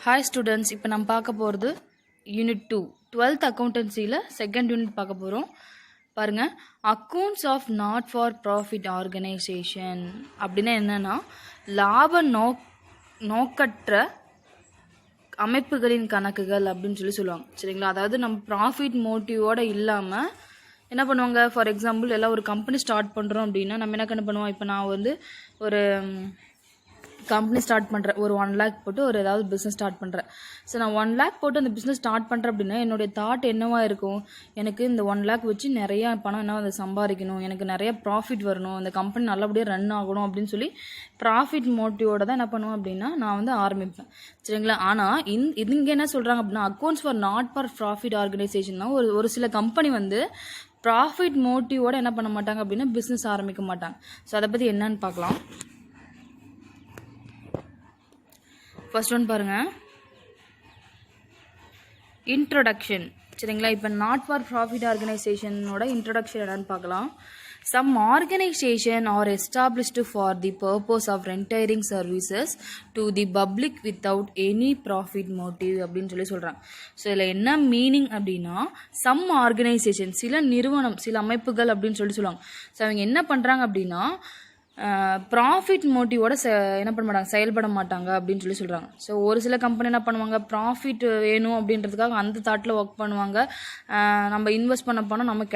Hi students, இப்போ நம்ம பார்க்க போகிறது யூனிட் 2 12th அக்கௌண்டன்சியில் செகண்ட் யூனிட் பார்க்க போகிறோம். பாருங்கள், accounts of not for profit organisation அப்படின்னா என்னென்னா லாப நோக்கற்ற அமைப்புகளின் கணக்குகள் அப்படின்னு சொல்லுவாங்க. சரிங்களா? அதாவது நம்ம ப்ராஃபிட் மோட்டிவோடு இல்லாமல் என்ன பண்ணுவாங்க, ஃபார் எக்ஸாம்பிள் எல்லாம் ஒரு கம்பெனி ஸ்டார்ட் பண்ணுறோம் அப்படின்னா நம்ம என்ன பண்ணுவோம், இப்போ நான் வந்து ஒரு கம்பெனி ஸ்டார்ட் பண்ணுறேன், ஒரு 1 lakh போட்டு ஒரு ஏதாவது பிஸ்னஸ் ஸ்டார்ட் பண்ணுறேன். ஸோ நான் 1 lakh போட்டு அந்த பிஸ்னஸ் ஸ்டார்ட் பண்ணுறேன் அப்படின்னா என்னுடைய தாட் என்னவாக இருக்கும், எனக்கு இந்த 1 lakh வச்சு நிறையா பணம் என்ன அதை சம்பாதிக்கணும், எனக்கு நிறைய ப்ராஃபிட் வரணும், இந்த கம்பெனி நல்லபடியாக ரன் ஆகணும் அப்படின்னு சொல்லி ப்ராஃபிட் மோட்டிவோட தான் என்ன பண்ணுவேன் அப்படின்னா நான் வந்து ஆரம்பிப்பேன். சரிங்களா? ஆனால் இங்கே என்ன சொல்கிறாங்க அப்படின்னா accounts for not for profit ஆர்கனைசேஷன்னா ஒரு சில கம்பெனி வந்து ப்ராஃபிட் மோட்டிவோட என்ன பண்ண மாட்டாங்க அப்படின்னா பிஸ்னஸ் ஆரம்பிக்க மாட்டாங்க. ஸோ அதை பற்றி என்னன்னு பார்க்கலாம். ஃபர்ஸ்ட் ஒன் பாருங்கள், இன்ட்ரோடக்ஷன். சரிங்களா? இப்போ நாட் ஃபார் ப்ராஃபிட் ஆர்கனைசேஷனோட இன்ட்ரோடக்ஷன் என்னன்னு பார்க்கலாம். Some organization are established for the purpose of rendering services to the public without any profit motive அப்படின்னு சொல்கிறாங்க. ஸோ இதில் என்ன மீனிங் அப்படின்னா சம் ஆர்கனைசேஷன், சில நிறுவனம், சில அமைப்புகள் அப்படின்னு சொல்லுவாங்க. ஸோ அவங்க என்ன பண்ணுறாங்க அப்படின்னா ப்ராஃபிட் மோட்டிவோட என்ன பண்ண மாட்டாங்க, செயல்பட மாட்டாங்க அப்படின்னு சொல்கிறாங்க. ஸோ ஒரு சில கம்பெனி என்ன பண்ணுவாங்க, ப்ராஃபிட் வேணும் அப்படின்றதுக்காக அந்த தாட்டில் ஒர்க் பண்ணுவாங்க. நம்ம இன்வெஸ்ட் பண்ண பணம் நம்ம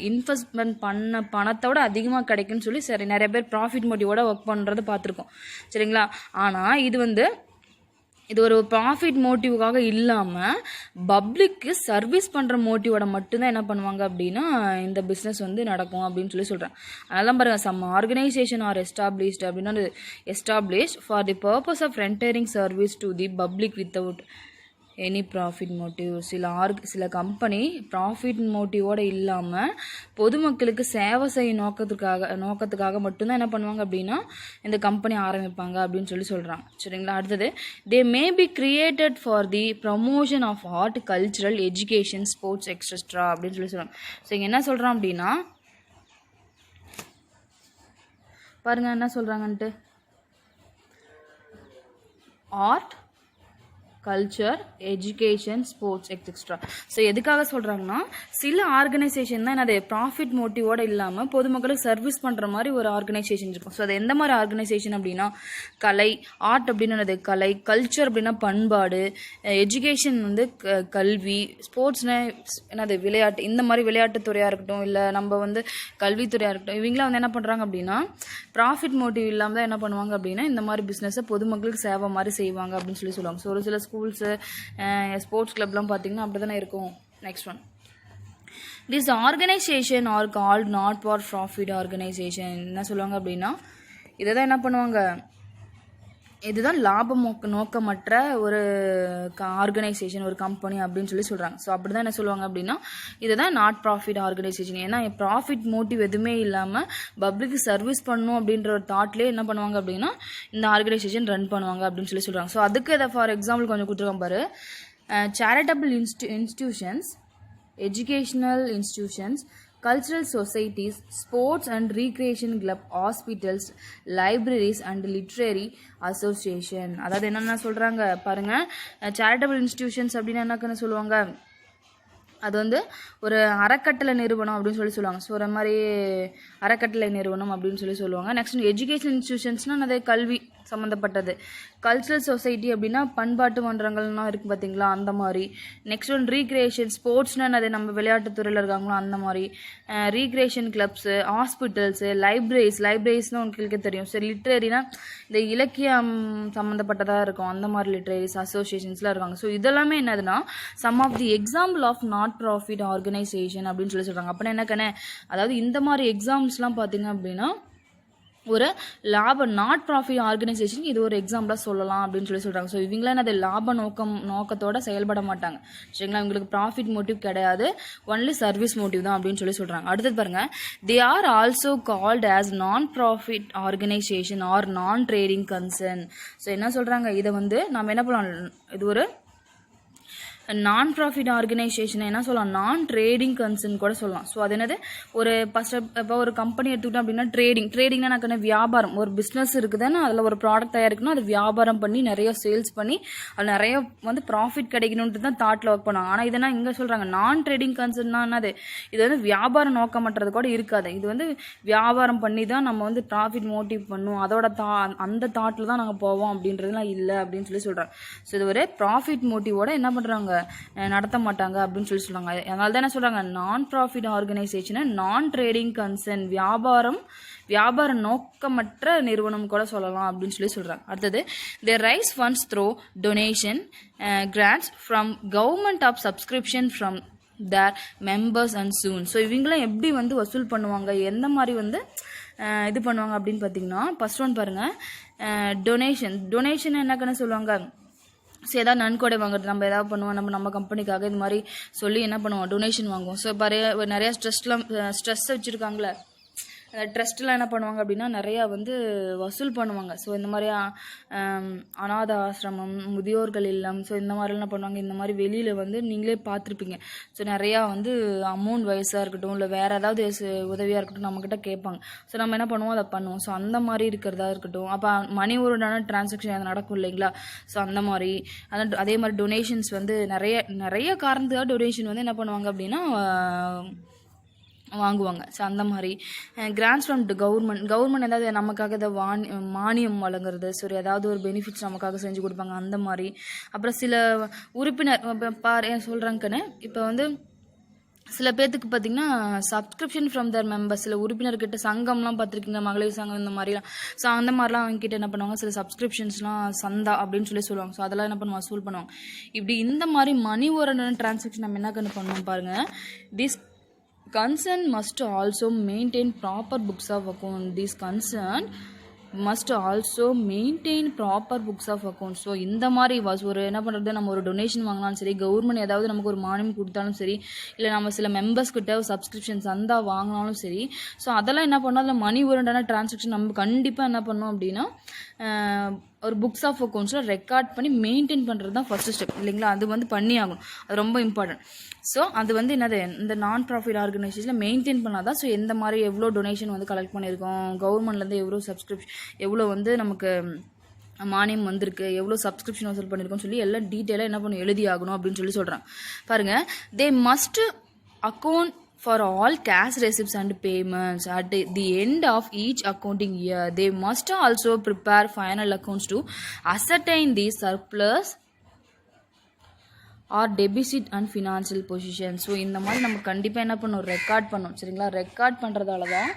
இன்வெஸ்ட்மெண்ட் பண்ண பணத்தோட அதிகமாக கிடைக்குன்னு சொல்லி சரி நிறைய பேர் ப்ராஃபிட் மோட்டிவோட ஒர்க் பண்ணுறது பார்த்துருக்கோம். சரிங்களா? ஆனால் இது ஒரு ப்ராஃபிட் மோட்டிவுக்காக இல்லாமல் பப்ளிக்கு சர்வீஸ் பண்ணுற மோட்டிவோட மட்டும்தான் என்ன பண்ணுவாங்க அப்படின்னா இந்த பிஸ்னஸ் வந்து நடக்கும் அப்படின்னு சொல்கிறேன். அதெல்லாம் பாருங்கள், சம் ஆர்கனைசேஷன் ஆர் எஸ்டாப்ளிஷ்ட் அப்படின்னா established for the purpose of rendering service to the public without any profit motive. சில கம்பெனி ப்ராஃபிட் மோட்டிவோடு இல்லாமல் பொதுமக்களுக்கு சேவை செய்யும் நோக்கத்துக்காக மட்டும்தான் என்ன பண்ணுவாங்க அப்படின்னா இந்த கம்பெனி ஆரம்பிப்பாங்க அப்படின்னு சொல்கிறாங்க. சரிங்களா? அடுத்தது, they may be created for the promotion of art, cultural, education, sports etcetera அப்படின்னு சொல்கிறாங்க. ஸோ இங்கே என்ன சொல்கிறோம் அப்படின்னா பாருங்கள் என்ன சொல்கிறாங்கன்ட்டு, art, culture, education, sports etcetera. So எதுக்காக சொல்கிறாங்கன்னா சில ஆர்கனைசேஷன் தான் என்னது ப்ராஃபிட் மோட்டிவோடு இல்லாமல் பொதுமக்களுக்கு சர்வீஸ் பண்ணுற மாதிரி ஒரு ஆர்கனைசேஷன் இருக்கும். ஸோ அது எந்த மாதிரி ஆர்கனைசேஷன் அப்படின்னா கலை, ஆர்ட் அப்படின்னா கலை, கல்ச்சர் அப்படின்னா பண்பாடு, எஜுகேஷன் வந்து கல்வி, ஸ்போர்ட்ஸ்னா என்னது விளையாட்டு, இந்த மாதிரி விளையாட்டுத்துறையாக இருக்கட்டும், இல்லை நம்ம வந்து கல்வித்துறையாக இருக்கட்டும், இவங்களாம் வந்து என்ன பண்ணுறாங்க அப்படின்னா ப்ராஃபிட் மோட்டிவ் இல்லாமல் தான் என்ன பண்ணுவாங்க அப்படின்னா இந்த மாதிரி பிஸ்னஸை பொதுமக்களுக்கு சேவை மாதிரி செய்வாங்க அப்படின்னு சொல்லுவாங்க. ஸோ ஒரு சில ஸ்கூல்ஸு, ஸ்போர்ட்ஸ் கிளப்லாம் பார்த்தீங்கன்னா அப்படி தானே இருக்கும். Next one, this organisation are called not for profit organisation. என்ன சொல்லுவாங்க அப்படின்னா இதை தான் என்ன பண்ணுவாங்க, இதுதான் லாபம் நோக்கமற்ற ஒரு ஆர்கனைசேஷன், ஒரு கம்பெனி அப்படின்னு சொல்கிறாங்க. ஸோ அப்படி தான் என்ன சொல்லுவாங்க அப்படின்னா இதுதான் நாட் ப்ராஃபிட் ஆர்கனைசேஷன். ஏன்னா ப்ராஃபிட் மோட்டிவ் எதுவுமே இல்லாமல் பப்ளிக்கு சர்வீஸ் பண்ணணும் அப்படின்ற ஒரு தாட்லேயே என்ன பண்ணுவாங்க அப்படின்னா இந்த ஆர்கனைசேஷன் ரன் பண்ணுவாங்க அப்படின்னு சொல்கிறாங்க. ஸோ அதுக்கு இதை ஃபார் எக்ஸாம்பிள் கொஞ்சம் கொடுத்துருக்காங்க பாரு, charitable institutions, educational institutions, cultural societies, sports and recreation club, hospitals, libraries and literary association. அதாவது என்னென்ன சொல்கிறாங்க பாருங்கள், சேரிட்டபிள் இன்ஸ்டிடியூஷன்ஸ் அப்படின்னா என்னக்குன்னு சொல்லுவாங்க, அது வந்து ஒரு அறக்கட்டளை நிறுவனம் அப்படின்னு சொல்லுவாங்க. ஸோ ஒரு மாதிரி அறக்கட்டளை நிறுவனம் அப்படின்னு சொல்லுவாங்க. நெக்ஸ்ட் எஜுகேஷன் இன்ஸ்டிடியூஷன்ஸ்னால் அது கல்வி சம்மந்தப்பட்டது. கல்ச்சுரல் சொசைட்டி அப்படின்னா பண்பாட்டு மன்றங்கள்லாம் இருக்குது பார்த்தீங்களா, அந்த மாதிரி. நெக்ஸ்ட் ஒன் ரீக்ரியேஷன், ஸ்போர்ட்ஸ்னால் அது நம்ம விளையாட்டுத்துறையில் இருக்காங்களோ அந்த மாதிரி. ரீக்ரியேஷன் கிளப்ஸு, ஹாஸ்பிட்டல்ஸு, லைப்ரரிஸ்னால் உங்களுக்கு தெரியும். சரி, லிட்ரரினா இந்த இலக்கியம் சம்மந்தப்பட்டதாக இருக்கும், அந்த மாதிரி லிட்ரரிஸ் அசோசியேஷன்ஸ்லாம் இருக்காங்க. ஸோ இதெல்லாமே என்னதுன்னா some of the example of not profit organisation அப்படின்னு சொல்கிறாங்க. அப்படின்னா என்னக்கண்ணே, அதாவது இந்த மாதிரி எக்ஸாம்ஸ்லாம் பார்த்தீங்க அப்படின்னா ஒரு நாட் ப்ராஃபிட் ஆர்கனைசேஷன் இது ஒரு எக்ஸாம்பிளாக சொல்லலாம் அப்படின்னு சொல்கிறாங்க. ஸோ இவங்களாம் அது நோக்கத்தோட செயல்பட மாட்டாங்க. சரிங்களா? இவங்களுக்கு ப்ராஃபிட் மோட்டிவ் கிடையாது, ஒன்லி சர்வீஸ் மோட்டிவ் தான் அப்படின்னு சொல்கிறாங்க. அடுத்தது பாருங்கள், they are also called as நான் ப்ராஃபிட் ஆர்கனைசேஷன் ஆர் நான் ட்ரேடிங் கன்சர்ன். ஸோ என்ன சொல்கிறாங்க, இதை வந்து நம்ம என்ன பண்ணலாம், இது ஒரு நான் ப்ராஃபிட் ஆர்கனைசேஷன் என்ன சொல்லலாம், நான் ட்ரேடிங் கன்சர்ன் கூட சொல்லலாம். ஸோ அது என்னது, ஒரு ஃபர்ஸ்ட் இப்போ ஒரு கம்பெனி எடுத்துக்கிட்டோம் அப்படின்னா ட்ரேடிங்னா எனக்கு வியாபாரம், ஒரு பிஸ்னஸ் இருக்குதுன்னா அதில் ஒரு ப்ராடக்ட் தயாரிக்கணும், அது வியாபாரம் பண்ணி நிறைய சேல்ஸ் பண்ணி அது நிறைய வந்து ப்ராஃபிட் கிடைக்கணுன்ட்டு தான் தாட்டில் ஒர்க் பண்ணுவாங்க. ஆனால் இதெல்லாம் இங்கே சொல்கிறாங்க நான் ட்ரேடிங் கன்சர்ன்னா என்னது, இது வந்து வியாபாரம் நோக்கமற்றது கூட இருக்காது. இது வந்து வியாபாரம் பண்ணி தான் நம்ம வந்து ப்ராஃபிட் மோட்டிவ் பண்ணுவோம், அதோட அந்த தாட்டில் தான் நாங்கள் போவோம் அப்படின்றதுலாம் இல்லை அப்படின்னு சொல்கிறாங்க. ஸோ இது ஒரு ப்ராஃபிட் மோட்டிவோட என்ன பண்ணுறாங்க, நடத்த மாட்டாங்க அப்படின்னு சொல்லுவாங்க. அதனால தான் என்ன சொல்றாங்க, நான் ப்ராஃபிட் ஆர்கனைசேஷனை நான் ட்ரேடிங் கன்சர்ன், வியாபார நோக்கமற்ற நிறுவனம் கூட சொல்லலாம் அப்படின்னு சொல்றாங்க. அடுத்தது, they raise funds through donation, grants from government of subscription from their members and soon. So இவங்களாம் எப்படி வந்து வசூல் பண்ணுவாங்க, எந்த மாதிரி வந்து இது பண்ணுவாங்க அப்படின்னு பார்த்தீங்கன்னா, ஃபர்ஸ்ட் ஒன் பாருங்க, டொனேஷன் என்னக்கன்னு சொல்லுவாங்க. ஸோ ஏதாவது நன்கொடை வாங்குறது, நம்ம ஏதாவது பண்ணுவோம், நம்ம கம்பெனிக்காக இது மாதிரி சொல்லி என்ன பண்ணுவோம், டொனேஷன் வாங்குவோம். ஸோ இப்போ நிறையா ஸ்ட்ரெஸ் வச்சுருக்காங்களே, ட்ரஸ்ட்லாம் என்ன பண்ணுவாங்க அப்படின்னா நிறையா வந்து வசூல் பண்ணுவாங்க. ஸோ இந்த மாதிரி அநாத ஆசிரமம், முதியோர்கள் இல்லம், ஸோ இந்த மாதிரிலாம் என்ன பண்ணுவாங்க, இந்த மாதிரி வெளியில் வந்து நீங்களே பார்த்துருப்பீங்க. ஸோ நிறையா வந்து அமௌண்ட் வயசாக இருக்கட்டும், இல்லை வேறு ஏதாவது உதவியாக இருக்கட்டும் நம்மக்கிட்ட கேட்பாங்க. ஸோ நம்ம என்ன பண்ணுவோம், அதை பண்ணுவோம். ஸோ அந்த மாதிரி இருக்கிறதா இருக்கட்டும், அப்போ மணி ஓரியன்டான டிரான்சாக்ஷன் அது நடக்கும் இல்லைங்களா. ஸோ அந்த மாதிரி அதே மாதிரி டொனேஷன்ஸ் வந்து நிறைய காரணத்துக்காக டொனேஷன் வந்து என்ன பண்ணுவாங்க அப்படின்னா வாங்குவாங்க. ஸோ அந்த மாதிரி கிராண்ட்ஸ் ஃப்ரம் கவர்மெண்ட் ஏதாவது நமக்காக இதை மானியம் வழங்குறது, சரி ஏதாவது ஒரு பெனிஃபிட்ஸ் நமக்காக செஞ்சு கொடுப்பாங்க அந்த மாதிரி. அப்புறம் சில உறுப்பினர் சொல்கிறாங்கன்னு, இப்போ வந்து சில பேர்த்துக்கு பார்த்தீங்கன்னா சப்ஸ்கிரிப்ஷன் ஃப்ரம் தர் மெம்பர்ஸ், சில உறுப்பினர்கிட்ட சங்கம்லாம் பார்த்துருக்கீங்க, மகளிர் சங்கம் இந்த மாதிரிலாம். ஸோ அந்த மாதிரிலாம் அவங்க கிட்ட என்ன பண்ணுவாங்க, சில சப்ஸ்கிரிப்ஷன்ஸ்லாம் சந்தா அப்படின்னு சொல்லுவாங்க. ஸோ அதெல்லாம் என்ன பண்ணுவாங்க, வசூல் பண்ணுவாங்க. இப்படி இந்த மாதிரி மணி ஓரியன்டட் டிரான்சாக்ஷன் நம்ம என்ன பண்ணுவோம் பாருங்கள். This concern must also maintain proper books of account. This concern must also maintain proper books of accounts. So இந்த மாதிரி ஒரு என்ன பண்ணுறது, நம்ம ஒரு டொனேஷன் வாங்கினாலும் சரி, கவர்மெண்ட் ஏதாவது நமக்கு ஒரு மானியம் கொடுத்தாலும் சரி, இல்லை நம்ம சில மெம்பர்ஸ் கிட்ட சப்ஸ்கிரிப்ஷன்ஸ் அந்த வாங்கினாலும் சரி, ஸோ அதெல்லாம் என்ன பண்ணோம், அதில் மணி ஓரியன்டான டிரான்சாக்ஷன் நம்ம கண்டிப்பாக என்ன பண்ணோம் அப்படின்னா ஒரு புக்ஸ் ஆஃப் அக்கௌண்ட்ஸில் ரெக்கார்ட் பண்ணி மெயின்டைன் பண்ணுறது தான் ஃபர்ஸ்ட் ஸ்டெப் இல்லைங்களா. அது வந்து பண்ணி ஆகும், அது ரொம்ப இம்பார்ட்டன்ட். ஸோ அது வந்து என்னது, இந்த நான் ப்ராஃபிட் ஆர்கனைசேஷனில் மெயின்டைன் பண்ணாதான். ஸோ எந்த மாதிரி எவ்வளோ டொனேஷன் வந்து கலெக்ட் பண்ணியிருக்கோம், கவர்மெண்ட்லேருந்து எவ்வளோ எவ்வளோ வந்து நமக்கு மானியம் வந்திருக்கு, எவ்வளோ சப்ஸ்கிரிப்ஷன் வசூல் பண்ணியிருக்கோம்னு சொல்லி எல்லாம் டீட்டெயிலாக என்ன பண்ணணும், எழுதி ஆகணும் அப்படின்னு சொல்கிறாங்க. பாருங்கள், they must account for all cash receipts and payments at the end of each accounting year. They must also prepare final accounts to ascertain the surplus or deficit and financial position. So இந்த மாதிரி நம்ம கண்டிப்பாக என்ன பண்ணணும், record பண்ணணும் சரிங்களா. Record பண்ணுறதால தான்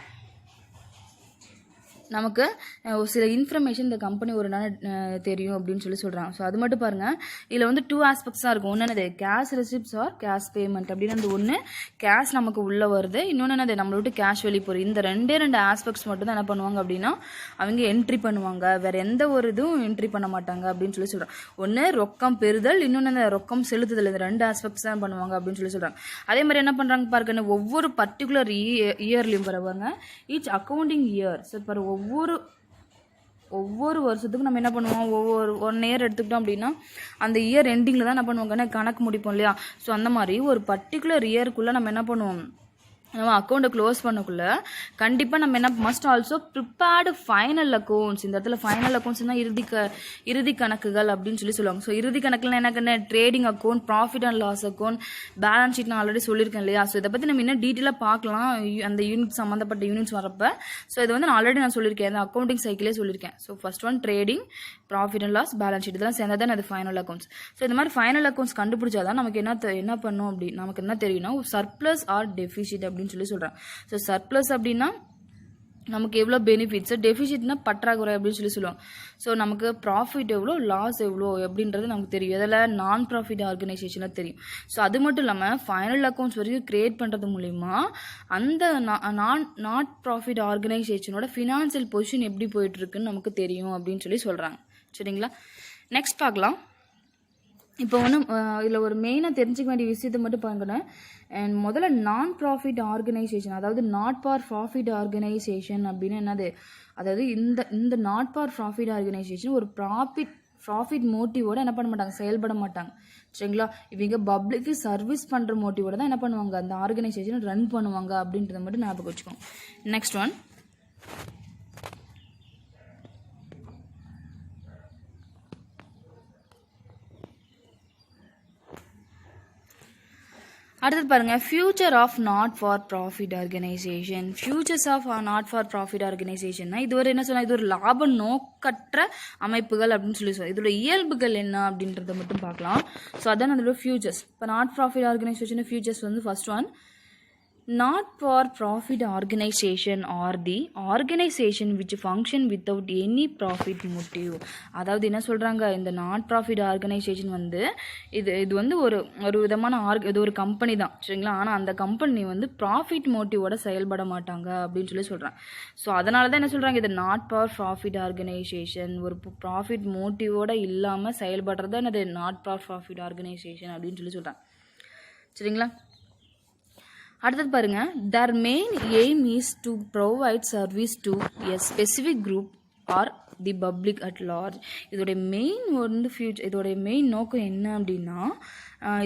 நமக்கு ஒரு சில இன்ஃபர்மேஷன் இந்த கம்பெனி ஒரு நாள் தெரியும் அப்படின்னு சொல்கிறாங்க. ஸோ அது மட்டும் பாருங்கள், இதில் வந்து 2 ஆஸ்பெக்ட்ஸாக இருக்கும். ஒன்று என்னது, cash receipts R cash payment அப்படின்னு. அந்த ஒன்று கேஷ் நமக்கு உள்ளே வருது, இன்னொன்று என்னது நம்மளை விட்டு கேஷ் வெளியே போகுது. இந்த ரெண்டு ஆஸ்பெக்ட்ஸ் மட்டும் தான் என்ன பண்ணுவாங்க அப்படின்னா அவங்க என்ட்ரி பண்ணுவாங்க, வேறு எந்த ஒரு இதுவும் என்ட்ரி பண்ண மாட்டாங்க அப்படின்னு சொல்கிறாங்க. ஒன்று ரொக்கம் பெறுதல், இன்னொன்று அந்த ரொக்கம் செலுத்துதல், இந்த 2 ஆஸ்பெக்ட்ஸ் தான் பண்ணுவாங்க அப்படின்னு சொல்கிறாங்க. அதே மாதிரி என்ன பண்ணுறாங்க பாருங்க, ஒவ்வொரு பர்டிகுலர் இயர்லையும் வருவாங்க, ஈச் அக்கௌண்டிங் இயர். ஸோ இப்போ ஒவ்வொரு வருஷத்துக்கும் நம்ம என்ன பண்ணுவோம், ஒவ்வொரு 1 இயர் எடுத்துக்கிட்டோம் அப்படின்னா அந்த இயர் எண்டிங்கில் தான் என்ன பண்ணுவாங்கன்னா கணக்கு முடிப்போம் இல்லையா. ஸோ அந்த மாதிரி ஒரு பர்டிகுலர் இயருக்குள்ளே நம்ம என்ன பண்ணுவோம், நம்ம அக்கௌண்ட்டை க்ளோஸ் பண்ணக்குள்ள கண்டிப்பாக நம்ம என்ன must also prepared final accounts. இந்த இடத்துல ஃபைனல் அக்கௌண்ட்ஸ்னால் இறுதி கணக்குகள் அப்படின்னு சொல்லுவாங்க. ஸோ இறுதி கணக்கில் எனக்கு trading account, profit and loss account, balance sheet நான் ஆல்ரெடி சொல்லியிருக்கேன் இல்லையா. ஸோ இதை பற்றி நம்ம இன்னும் டீட்டெயிலாக பார்க்கலாம் அந்த யூனிட் சம்மந்தப்பட்ட யூனிட்ஸ் வரப்போ. ஸோ இது வந்து நான் ஆல்ரெடி சொல்லியிருக்கேன், அந்த அக்கௌண்டிங் சைக்கிளே சொல்லியிருக்கேன். So first one trading, profit and loss, balance sheet, இதெல்லாம் சேர்ந்தா தான் அது ஃபைனல் அக்கௌண்ட்ஸ். ஸோ இந்த மாதிரி ஃபைனல் அக்கௌண்ட்ஸ் கண்டுபிடிச்சாதான் நமக்கு என்ன பண்ணும் அப்படி நமக்கு என்ன தெரியும்னா சர்ப்ளஸ் ஆர் டெஃபிசிட் அப்படின்னு சொல்கிறாங்க. ஸோ சர்ப்ளஸ் அப்படின்னா நமக்கு எவ்வளோ பெனிஃபிட்ஸ், டெஃபிசிட்னா பற்றாக்குறை அப்படின்னு சொல்லுவாங்க. ஸோ நமக்கு ப்ராஃபிட் எவ்வளோ, லாஸ் எவ்வளோ அப்படின்றது நமக்கு தெரியும். இதில் நான் ப்ராஃபிட் ஆர்கனைசேஷனாக தெரியும். ஸோ அது மட்டும் இல்லாமல் ஃபைனல் அக்கௌண்ட்ஸ் வரைக்கும் கிரியேட் பண்ணுறது மூலிமா அந்த நாட் ப்ராஃபிட் ஆர்கனைசேஷனோட ஃபினான்சியல் பொசிஷன் எப்படி போயிட்டுருக்குன்னு நமக்கு தெரியும் அப்படின்னு சொல்கிறாங்க சரிங்களா. நெக்ஸ்ட் பார்க்கலாம். இப்போ ஒன்று இதில் ஒரு மெயினாக தெரிஞ்சுக்க வேண்டிய விஷயத்தை மட்டும் பார்க்கணும். அண்ட் முதல்ல நான் ப்ராஃபிட் ஆர்கனைசேஷன், அதாவது நாட் ஃபார் ப்ராஃபிட் ஆர்கனைசேஷன் அப்படின்னு என்னது, அதாவது இந்த நாட் ஃபார் ப்ராஃபிட் ஆர்கனைசேஷன் ஒரு ப்ராஃபிட் மோட்டிவோட என்ன பண்ண மாட்டாங்க, செயல்பட மாட்டாங்க. சரிங்களா? இவங்க பப்ளிக்கு சர்வீஸ் பண்ணுற மோட்டிவோட தான் என்ன பண்ணுவாங்க, அந்த ஆர்கனைசேஷனை ரன் பண்ணுவாங்க அப்படின்றத மட்டும் ஞாபகம் வச்சுக்கோங்க. நெக்ஸ்ட் ஒன், அடுத்தது பாருங்க, future of not for profit organisation. Futures of not for profit ஆர்கனைசேஷன்னா இது ஒரு என்ன சொன்னா, இது ஒரு லாப நோக்கற்ற அமைப்புகள் அப்படின்னு சொல்லி சொல்லுவோம். இதோட இயல்புகள் என்ன அப்படின்றத மட்டும் பார்க்கலாம். ஸோ அதான் அதோட ஃபியூச்சர்ஸ். இப்போ நாட் ப்ராஃபிட் ஆர்கனைசேஷன் ஃபியூச்சர்ஸ் வந்து first one, not for profit organization or the organization which function without any profit motive. அதாவது என்ன சொல்கிறாங்க, இந்த நாட் ப்ராஃபிட் ஆர்கனைசேஷன் வந்து இது வந்து ஒரு விதமான இது ஒரு கம்பெனி தான். சரிங்களா? ஆனால் அந்த கம்பெனி வந்து ப்ராஃபிட் மோட்டிவோட செயல்பட மாட்டாங்க அப்படின்னு சொல்லி சொல்கிறாங்க. ஸோ அதனால தான் என்ன சொல்கிறாங்க, இது நாட் ஃபார் ப்ராஃபிட் ஆர்கனைசேஷன், ஒரு ப்ராஃபிட் மோட்டிவோட இல்லாமல் செயல்படுறது தான் இது நாட் ஃபார் ப்ராஃபிட் ஆர்கனைசேஷன் அப்படின்னு சொல்லி சொல்கிறாங்க. சரிங்களா? அடுத்தது பாருங்க, their main aim is to provide service to a specific group or the public at large. இதோட மெயின் வந்து இதோட மெயின் நோக்கம் என்ன அப்படின்னா,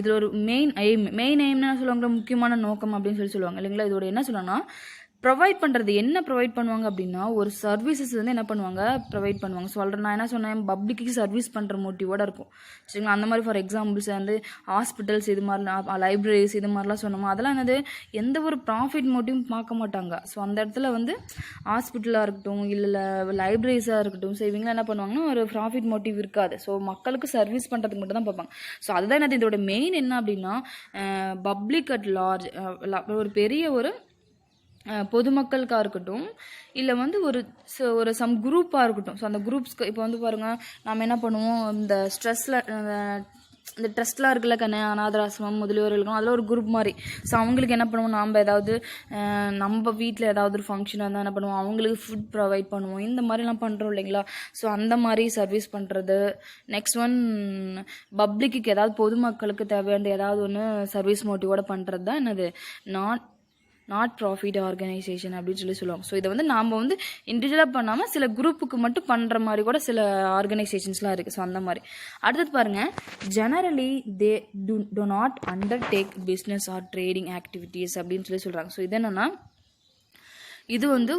இதில் ஒரு மெயின் எய்ம்னா சொல்லுவாங்க, முக்கியமான நோக்கம் அப்படின்னு சொல்லுவாங்க இல்லைங்களா? இதோட என்ன சொல்லணும்னா, ப்ரொவைட் பண்ணுறது என்ன ப்ரொவைட் பண்ணுவாங்க அப்படின்னா, ஒரு சர்வீசஸ் வந்து என்ன பண்ணுவாங்க, ப்ரொவைட் பண்ணுவாங்க. சொல்கிறேன், நான் என்ன சொன்னேன், பப்ளிக்கு சர்வீஸ் பண்ணுற மோட்டிவோட இருக்கும். சரிங்களா? அந்த மாதிரி ஃபார் எக்ஸாம்பிள்ஸ் வந்து ஹாஸ்பிட்டல்ஸ் இது மாதிரிலாம், லைப்ரரிஸ் இது மாதிரிலாம் சொன்னோமா, அதெல்லாம் என்னது எந்த ஒரு ப்ராஃபிட் மோட்டிவும் பார்க்க மாட்டாங்க. ஸோ அந்த இடத்துல வந்து ஹாஸ்பிட்டலாக இருக்கட்டும் இல்லை லைப்ரரிஸாக இருக்கட்டும், ஸோ இவங்களாம் என்ன பண்ணுவாங்கன்னா ஒரு ப்ராஃபிட் மோட்டிவ் இருக்காது. ஸோ மக்களுக்கு சர்வீஸ் பண்ணுறதுக்கு மட்டும் தான் பார்ப்பாங்க. ஸோ அதுதான் என்னது இதோட மெயின் என்ன அப்படின்னா, பப்ளிக் அட் லார்ஜ், ஒரு பெரிய ஒரு பொதுமக்களுக்காக இருக்கட்டும் இல்லை வந்து ஒரு சம் குரூப்பாக இருக்கட்டும். ஸோ அந்த குரூப்ஸ்க்கு இப்போ வந்து பாருங்கள், நம்ம என்ன பண்ணுவோம், இந்த இந்த ட்ரஸ்ட்லாம் இருக்குல்ல, அநாதாசிரமம் முதலியோர் இருக்கும், அதில் ஒரு குரூப் மாதிரி. ஸோ அவங்களுக்கு என்ன பண்ணுவோம், நம்ம ஏதாவது நம்ம வீட்டில் ஏதாவது ஒரு ஃபங்க்ஷன் வந்தால் என்ன பண்ணுவோம், அவங்களுக்கு ஃபுட் ப்ரொவைட் பண்ணுவோம். இந்த மாதிரிலாம் பண்ணுறோம் இல்லைங்களா? ஸோ அந்த மாதிரி சர்வீஸ் பண்ணுறது. நெக்ஸ்ட் ஒன், பப்ளிக்கு ஏதாவது பொதுமக்களுக்கு தேவையான ஏதாவது ஒன்று சர்வீஸ் மோட்டிவோட பண்ணுறது தான் என்னது நாட் ப்ராஃபிட் ஆர்கனைசேஷன் அப்படின்னு சொல்லுவாங்க. ஸோ இதை வந்து நாம் வந்து இண்டிவிஜுவலாக பண்ணாமல் சில குரூப்புக்கு மட்டும் பண்ணுற மாதிரி கூட சில ஆர்கனைசேஷன்ஸ்லாம் இருக்குது. ஸோ அந்த மாதிரி. அடுத்தது பாருங்கள், generally they do not undertake business or trading activities அப்படின்னு சொல்கிறாங்க. ஸோ இது என்னென்னா, இது வந்து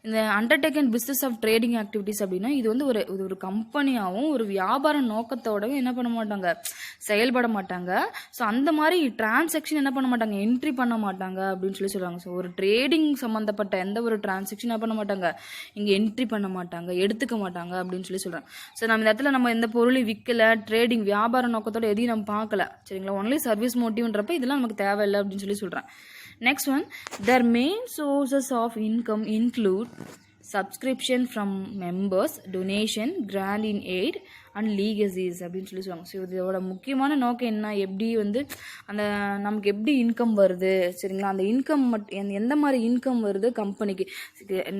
இந்த undertaken business of trading activities அப்படின்னா, இது வந்து ஒரு கம்பெனியாகவும் ஒரு வியாபார நோக்கத்தோடவும் என்ன பண்ண மாட்டாங்க, செயல்பட மாட்டாங்க. ஸோ அந்த மாதிரி டிரான்சாக்ஷன் என்ன பண்ண மாட்டாங்க, என்ட்ரி பண்ண மாட்டாங்க அப்படின்னு சொல்லுவாங்க. ஸோ ஒரு ட்ரேடிங் சம்மந்தப்பட்ட எந்த ஒரு டிரான்சாக்ஷன் என்ன பண்ண மாட்டாங்க, இங்கே என்ட்ரி பண்ண மாட்டாங்க, எடுத்துக்க மாட்டாங்க அப்படின்னு சொல்கிறாங்க. ஸோ நம்ம இந்த இடத்துல நம்ம எந்த பொருளையும் விற்கல, ட்ரேடிங் வியாபார நோக்கத்தோட எதையும் நம்ம பார்க்கல. சரிங்களா? ஒன்லி சர்வீஸ் மோட்டிவ்ன்றப்ப இதெல்லாம் நமக்கு தேவையில்லை அப்படின்னு சொல்கிறேன். Next one, their main sources of income include subscription from members, donation, grant in aid and legacies அப்படின்னு சொல்லுவாங்க. ஸோ இதோட முக்கியமான நோக்கம் என்ன, எப்படி வந்து அந்த நமக்கு எப்படி இன்கம் வருது. சரிங்களா? அந்த இன்கம் எந்த மாதிரி இன்கம் வருது கம்பெனிக்கு,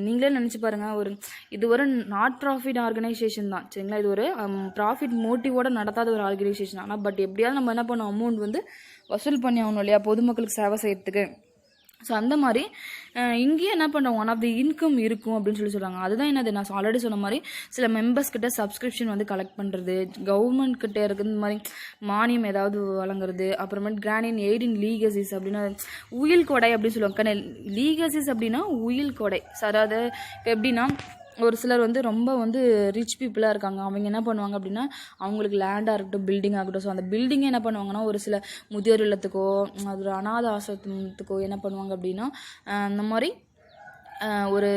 நீங்களே நினச்சி பாருங்கள், இது ஒரு நாட் ப்ராஃபிட் ஆர்கனைசேஷன் தான். சரிங்களா? இது ஒரு ப்ராஃபிட் மோட்டிவோட நடத்தாத ஒரு ஆர்கனைசேஷன். ஆனால் பட் எப்படியாவது நம்ம என்ன பண்ணோம், அமௌண்ட் வந்து வசூல் பண்ணி ஆகணும் இல்லையா, பொதுமக்களுக்கு சேவை செய்யறதுக்கு. ஸோ அந்த மாதிரி இங்கேயே என்ன பண்ணுறோம், ஒன் ஆஃப் தி இன்கம் இருக்கும் அப்படின்னு சொல்கிறாங்க. அதுதான் என்னது, நான் ஆல்ரெடி சொன்ன மாதிரி சில மெம்பர்ஸ் கிட்ட சப்ஸ்கிரிப்ஷன் வந்து கலெக்ட் பண்ணுறது, கவர்மெண்ட் கிட்ட இருக்குது இந்த மாதிரி மானியம் ஏதாவது வழங்குறது, அப்புறமேட்டு கிராண்ட் இன் எய்ட் இன் லீகசிஸ் அப்படின்னா உயில் கொடை அப்படின்னு சொல்லுவாங்க. லீகசிஸ் அப்படின்னா உயில் கொடை. ஸோ அதாவது இப்போ எப்படின்னா, ஒரு சிலர் வந்து ரொம்ப வந்து ரிச் பீப்புளாக இருக்காங்க, அவங்க என்ன பண்ணுவாங்க அப்படின்னா, அவங்களுக்கு லேண்டாக இருக்கட்டும், பில்டிங் ஆகட்டும், ஸோ அந்த பில்டிங்கை என்ன பண்ணுவாங்கன்னா ஒரு சில முதியோர் இல்லத்துக்கோ ஒரு அநாத ஆசிரமத்துக்கோ என்ன பண்ணுவாங்க அப்படின்னா, அந்த மாதிரி ஒரு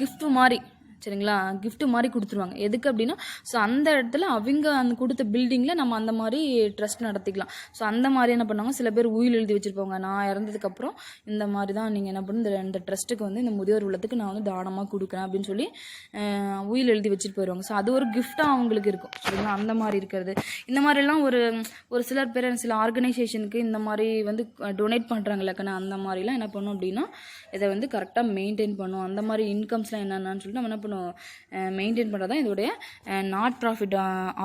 கிஃப்ட் மாதிரி, சரிங்களா, கிஃப்ட் மாதிரி கொடுத்துருவாங்க. எதுக்கு அப்படின்னா, ஸோ அந்த இடத்துல அவங்க அந்த கொடுத்த பில்டிங்கில் நம்ம அந்த மாதிரி ட்ரஸ்ட் நடத்திக்கலாம். ஸோ அந்த மாதிரி என்ன பண்ணுவாங்க, சில பேர் உயில் எழுதி வச்சுருப்பாங்க, நான் இறந்ததுக்கப்புறம் இந்த மாதிரி தான் நீங்கள் என்ன பண்ணு, இந்த ட்ரஸ்ட்டுக்கு வந்து இந்த முதியோர் உள்ளத்துக்கு நான் வந்து தானமாக கொடுக்குறேன் அப்படின்னு சொல்லி உயில் எழுதி வச்சுட்டு போயிடுவாங்க. ஸோ அது ஒரு கிஃப்டாக அவங்களுக்கு இருக்கும். சரிங்களா? அந்த மாதிரி இருக்கிறது. இந்த மாதிரிலாம் ஒரு சிலர் பேர் சில ஆர்கனைசேஷனுக்கு இந்த மாதிரி வந்து டொனேட் பண்ணுறாங்களேக்கண்ணா, அந்த மாதிரிலாம் என்ன பண்ணும் அப்படின்னா, இதை வந்து கரெக்டாக மெயின்டைன் பண்ணும். அந்த மாதிரி இன்கம்ஸ்லாம் என்னென்னு சொல்லிட்டு நம்ம என்ன மெயின்டைன் பண்ணுறது தான் இதோடைய நாட் ப்ராஃபிட்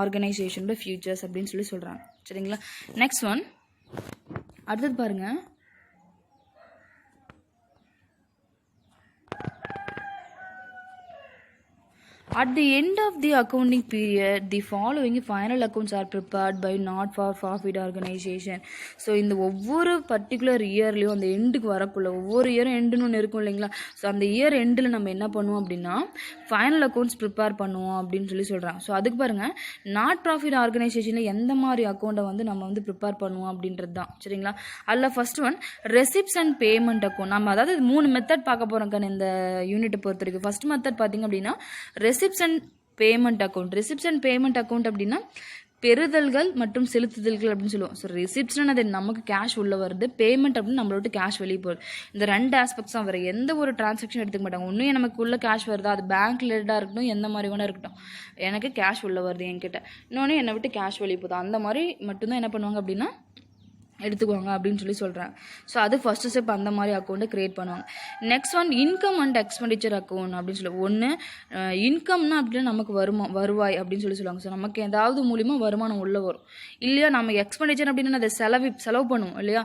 ஆர்கனைசேஷனோட ஃபியூச்சர்ஸ் அப்படின்னு சொல்கிறாங்க. சரிங்களா? நெக்ஸ்ட் ஒன், அடுத்தது பாருங்க, At the end of the accounting period, the following final accounts are prepared by not for profit organization. So இந்த ஒவ்வொரு பர்டிகுலர் இயர்லையும் அந்த எண்டுக்கு வரக்குள்ள ஒவ்வொரு இயரும் எண்டுன்னு ஒன்று இருக்கும் இல்லைங்களா? ஸோ அந்த இயர் எண்டில் நம்ம என்ன பண்ணுவோம் அப்படின்னா ஃபைனல் அக்கௌண்ட்ஸ் ப்ரிப்பேர் பண்ணுவோம் அப்படின்னு சொல்கிறாங்க. ஸோ அதுக்கு பாருங்கள், நாட் ப்ராஃபிட் ஆர்கனைசேஷனில் எந்த மாதிரி அக்கௌண்ட்டை வந்து நம்ம வந்து ப்ரிப்பேர் பண்ணுவோம் அப்படின்றது தான். சரிங்களா? அதில் first one receipts and payment account. நம்ம அதாவது 3 மெத்தட் பார்க்க போகிறோம் இந்த யூனிட்டை பொறுத்த வரைக்கும். ஃபர்ஸ்ட் மெத்தட் பார்த்தீங்க அப்படின்னா receipts and payment account. Receipts and payment account அப்படின்னா பெறுதல்கள் மற்றும் செலுத்துதல்கள் அப்படின்னு சொல்லுவோம். ஸோ ரெசிப்ட்ஸ்னா அது நமக்கு கேஷ் உள்ள வருது, பேமெண்ட் அப்படின்னு நம்மள விட்டு கேஷ் வெளியே போகுது. இந்த 2 ஆஸ்பெக்ட்ஸ் தான் வர எந்த ஒரு டிரான்சாக்ஷன் எடுத்துக்க மாட்டாங்க. ஒன்றும் நமக்கு உள்ள கேஷ் வருதா, அது பேங்க் ரிலேட்டடாக இருக்கட்டும், எந்த மாதிரி வேணா இருக்கட்டும், எனக்கு கேஷ் உள்ள வருது என்கிட்ட, இன்னொன்று என்னை விட்டு கேஷ் வெளியே போகுது, அந்த மாதிரி மட்டும்தான் என்ன பண்ணுவாங்க அப்படின்னா எடுத்துக்குவாங்க அப்படின்னு சொல்கிறாங்க. ஸோ அது ஃபர்ஸ்ட் ஸ்டெப், அந்த மாதிரி அக்கௌண்ட்டை கிரியேட் பண்ணுவாங்க. Next one income and expenditure account அப்படின்னு சொல்லி ஒன்று இன்கம்னா அப்படின்னா நமக்கு வருவாய் அப்படின்னு சொல்லுவாங்க. ஸோ நமக்கு ஏதாவது மூலிமா வருமானம் உள்ள வரும் இல்லையா. நம்ம எக்ஸ்பெண்டிச்சர் அப்படின்னா அதை செலவு பண்ணுவோம் இல்லையா.